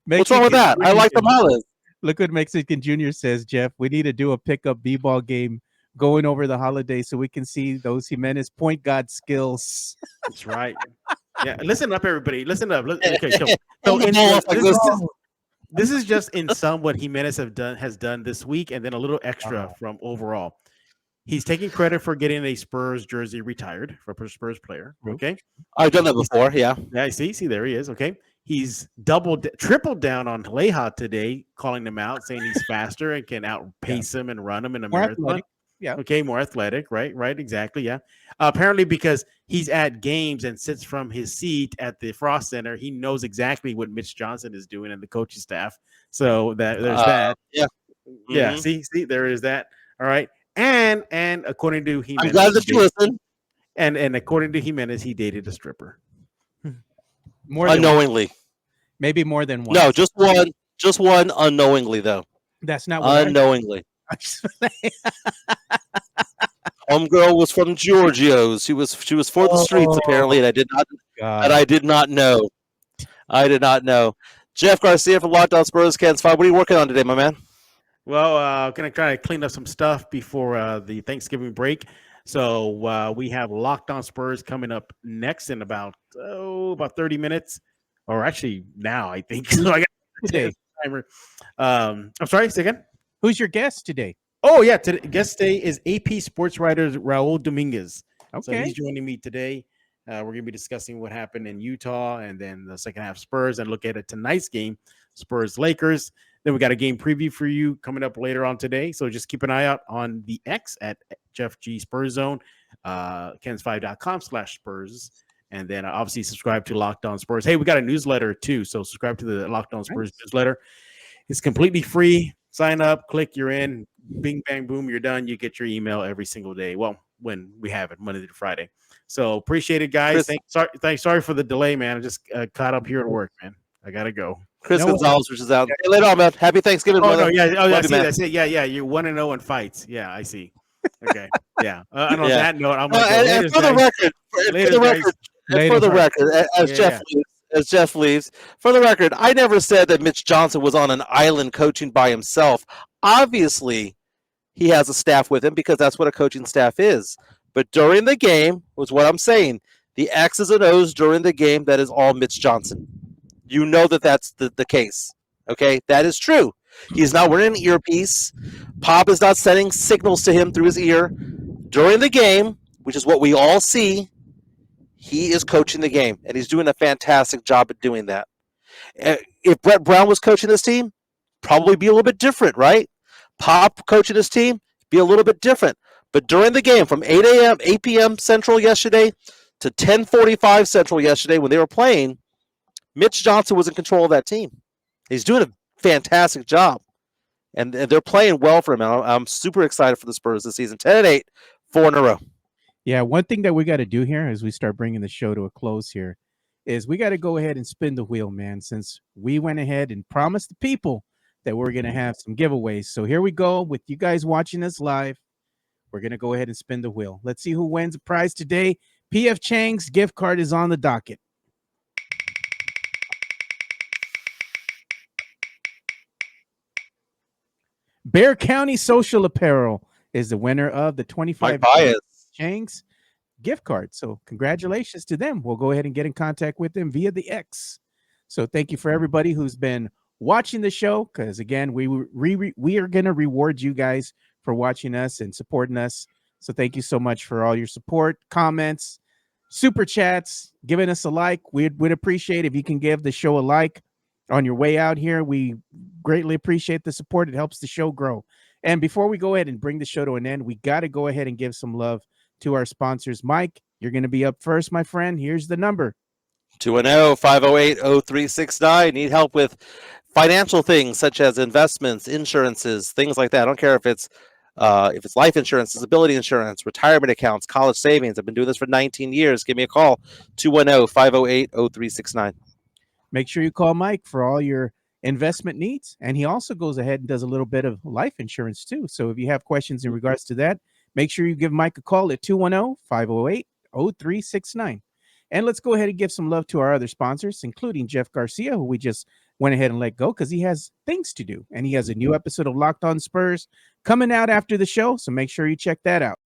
What's wrong with that? I like tamales. Look what Mexican Junior says, Jeff. We need to do a pickup b-ball game going over the holidays so we can see those Jimenez point guard skills. That's right. Yeah, listen up, everybody. Listen up. Okay, so this is just in sum what Jimenez has done this week, and then a little extra from overall. He's taking credit for getting a Spurs jersey retired for a Spurs player. Okay, I've done that before. Yeah, yeah. See, there he is. Okay, he's tripled down on Leja today, calling him out, saying he's faster and can outpace him and run him in a marathon. Athletic. Yeah. Okay, more athletic. Right. Exactly. Yeah. Apparently, because he's at games and sits from his seat at the Frost Center, he knows exactly what Mitch Johnson is doing and the coaching staff. So there's that. Yeah. Yeah. See, there is that. All right. And according to Jimenez, I'm glad that you listen. And according to Jimenez, he dated a stripper. More unknowingly. Maybe more than one. No, just one. Just one unknowingly, though. That's not what unknowingly. Homegirl was from Giorgio's. She was for the streets apparently, and I did not. And I did not know. I did not know. Jeff Garcia from Locked On Spurs, Kansas 5. What are you working on today, my man? Well, I'm going to try to clean up some stuff before the Thanksgiving break. So we have Locked On Spurs coming up next in about 30 minutes. Or actually now, I think. So I got today. Timer. I'm sorry, say again? Who's your guest today? Oh, yeah. Guest today is AP sports writer Raul Dominguez. Okay. So he's joining me today. We're going to be discussing what happened in Utah and then the second half Spurs and look at tonight's game, Spurs-Lakers. Then we got a game preview for you coming up later on today. So just keep an eye out on the X at Jeff G Spurs Zone, Kens5.com/Spurs. And then obviously subscribe to Locked On Spurs. Hey, we got a newsletter too. So subscribe to the Locked On Spurs newsletter. It's completely free. Sign up, click, you're in. Bing, bang, boom, you're done. You get your email every single day. Well, when we have it, Monday to Friday. So appreciate it, guys. Sorry for the delay, man. I just caught up here at work, man. I got to go. Chris Gonzalez, which is out. Hey, later on, man. Happy Thanksgiving, brother. Oh, no, yeah. Oh, I see. That's it. Yeah. You're 1-0 in fights. Yeah, I see. Okay. Yeah. And on that note, I'm going to for the record, as Jeff leaves, for the record, I never said that Mitch Johnson was on an island coaching by himself. Obviously, he has a staff with him because that's what a coaching staff is. But during the game, was what I'm saying, the X's and O's during the game, that is all Mitch Johnson. You know that that's the case. Okay? That is true. He's not wearing an earpiece. Pop is not sending signals to him through his ear. During the game, which is what we all see, he is coaching the game, and he's doing a fantastic job at doing that. If Brett Brown was coaching this team, probably be a little bit different, right? Pop coaching this team, be a little bit different. But during the game, from 8 p.m. Central yesterday to 10:45 Central yesterday when they were playing, Mitch Johnson was in control of that team. He's doing a fantastic job, and they're playing well for him. I'm super excited for the Spurs this season. 10-8, 4 in a row. Yeah, one thing that we got to do here as we start bringing the show to a close here is we got to go ahead and spin the wheel, man, since we went ahead and promised the people that we're going to have some giveaways. So here we go with you guys watching us live. We're going to go ahead and spin the wheel. Let's see who wins a prize today. P.F. Chang's gift card is on the docket. Bear County Social Apparel is the winner of the 25 Shanks gift card. So congratulations to them. We'll go ahead and get in contact with them via the X. So thank you for everybody who's been watching the show, because again, we are going to reward you guys for watching us and supporting us. So thank you so much for all your support, comments, super chats, giving us a like. We'd appreciate if you can give the show a like on your way out here. We greatly appreciate the support. It helps the show grow. And before we go ahead and bring the show to an end, we got to go ahead and give some love to our sponsors. Mike, you're going to be up first, my friend. Here's the number. 210-508-0369. Need help with financial things such as investments, insurances, things like that. I don't care if it's life insurance, disability insurance, retirement accounts, college savings. I've been doing this for 19 years. Give me a call, 210-508-0369. Make sure you call Mike for all your investment needs. And he also goes ahead and does a little bit of life insurance too. So if you have questions in regards to that, make sure you give Mike a call at 210-508-0369. And let's go ahead and give some love to our other sponsors, including Jeff Garcia, who we just went ahead and let go because he has things to do. And he has a new episode of Locked On Spurs coming out after the show, so make sure you check that out.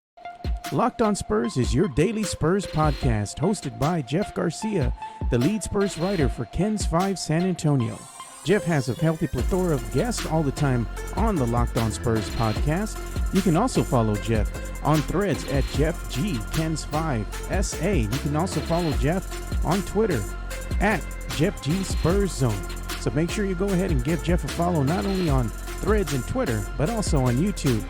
Locked On Spurs is your daily Spurs podcast, hosted by Jeff Garcia, the lead Spurs writer for Ken's 5 San Antonio. Jeff has a healthy plethora of guests all the time on the Locked On Spurs podcast. You can also follow Jeff on threads at Jeff G Ken's 5 SA. You can also follow Jeff on Twitter at Jeff G Spurs Zone. So make sure you go ahead and give Jeff a follow not only on threads and Twitter, but also on YouTube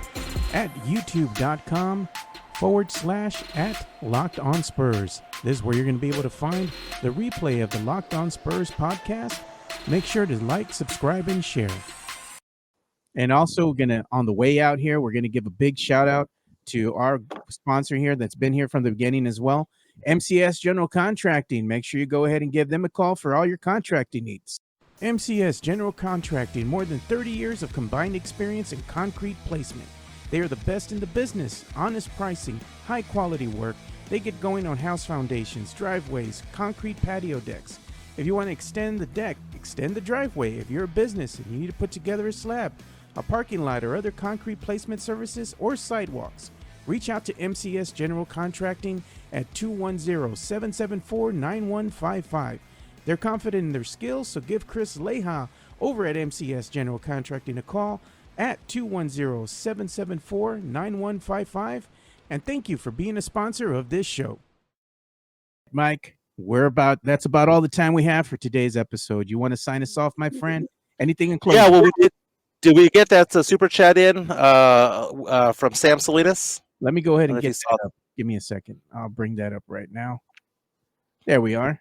at youtube.com/@Locked On Spurs. This is where you're going to be able to find the replay of the Locked On Spurs podcast. Make sure to like, subscribe, and share. And also, on the way out here, we're going to give a big shout out to our sponsor here that's been here from the beginning as well, MCS General Contracting. Make sure you go ahead and give them a call for all your contracting needs. MCS General Contracting, more than 30 years of combined experience in concrete placement. They are the best in the business, honest pricing, high quality work. They get going on house foundations, driveways, concrete patio decks. If you want to extend the deck, extend the driveway. If you're a business and you need to put together a slab, a parking lot, or other concrete placement services or sidewalks, reach out to MCS General Contracting at 210-774-9155. They're confident in their skills, so give Chris Leha over at MCS General Contracting a call at 210-774-9155. And thank you for being a sponsor of this show. Mike, that's about all the time we have for today's episode. You want to sign us off, my friend? Anything in closing? Yeah, well, did we get that super chat in from Sam Salinas? Let me go ahead and get that up. Give me a second. I'll bring that up right now. There we are.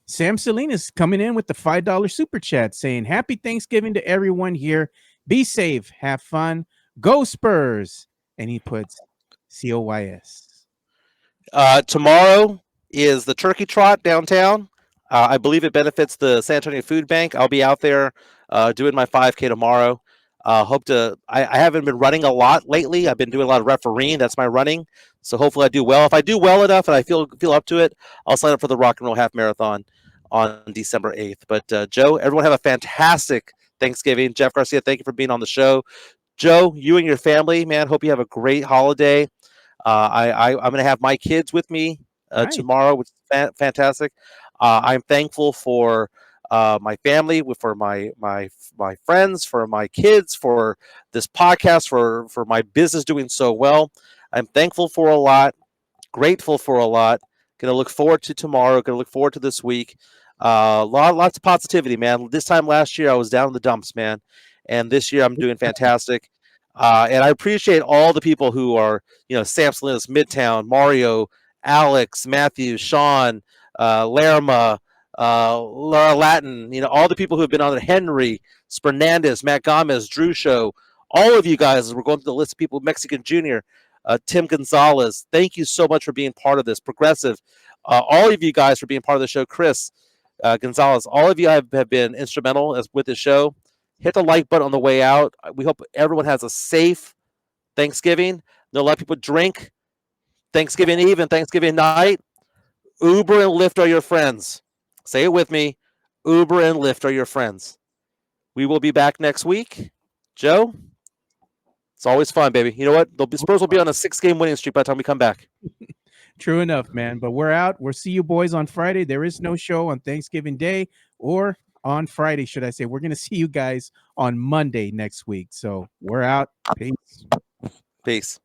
Sam Salinas coming in with the $5 super chat saying, "Happy Thanksgiving to everyone here. Be safe. Have fun. Go Spurs." And he puts COYS. Tomorrow is the Turkey Trot downtown. I believe it benefits the San Antonio Food Bank. I'll be out there doing my 5K tomorrow. I haven't been running a lot lately. I've been doing a lot of refereeing. That's my running. So hopefully I do well. If I do well enough and I feel up to it, I'll sign up for the Rock and Roll Half Marathon on December 8th. But Joe, everyone have a fantastic Thanksgiving. Jeff Garcia, thank you for being on the show. Joe, you and your family, man, hope you have a great holiday. I'm going to have my kids with me tomorrow, which is fantastic. I'm thankful for my family, for my friends, for my kids, for this podcast, for my business doing so well. I'm thankful for a lot, grateful for a lot. Going to look forward to tomorrow. Going to look forward to this week. Lots of positivity, man. This time last year, I was down in the dumps, man. And this year, I'm doing fantastic. And I appreciate all the people who are, Sam Salinas, Midtown, Mario, Alex, Matthew, Sean, Lerma, Laura Latin, all the people who have been on it, Henry, Spernandez, Matt Gomez, Drew Show, all of you guys, as we're going through the list of people, Mexican Jr., Tim Gonzalez, thank you so much for being part of this. Progressive, all of you guys for being part of the show. Chris Gonzalez, all of you have been instrumental with the show. Hit the like button on the way out. We hope everyone has a safe Thanksgiving. Know a lot of people drink Thanksgiving Eve and Thanksgiving night. Uber and Lyft are your friends. Say it with me. Uber and Lyft are your friends. We will be back next week. Joe, It's always fun, baby. You know what? Spurs will be on a 6-game winning streak by the time we come back. True enough, man. But we're out. We'll see you boys on Friday. There is no show on Thanksgiving Day or on Friday, should I say. We're going to see you guys on Monday next week. So we're out. Peace. Peace.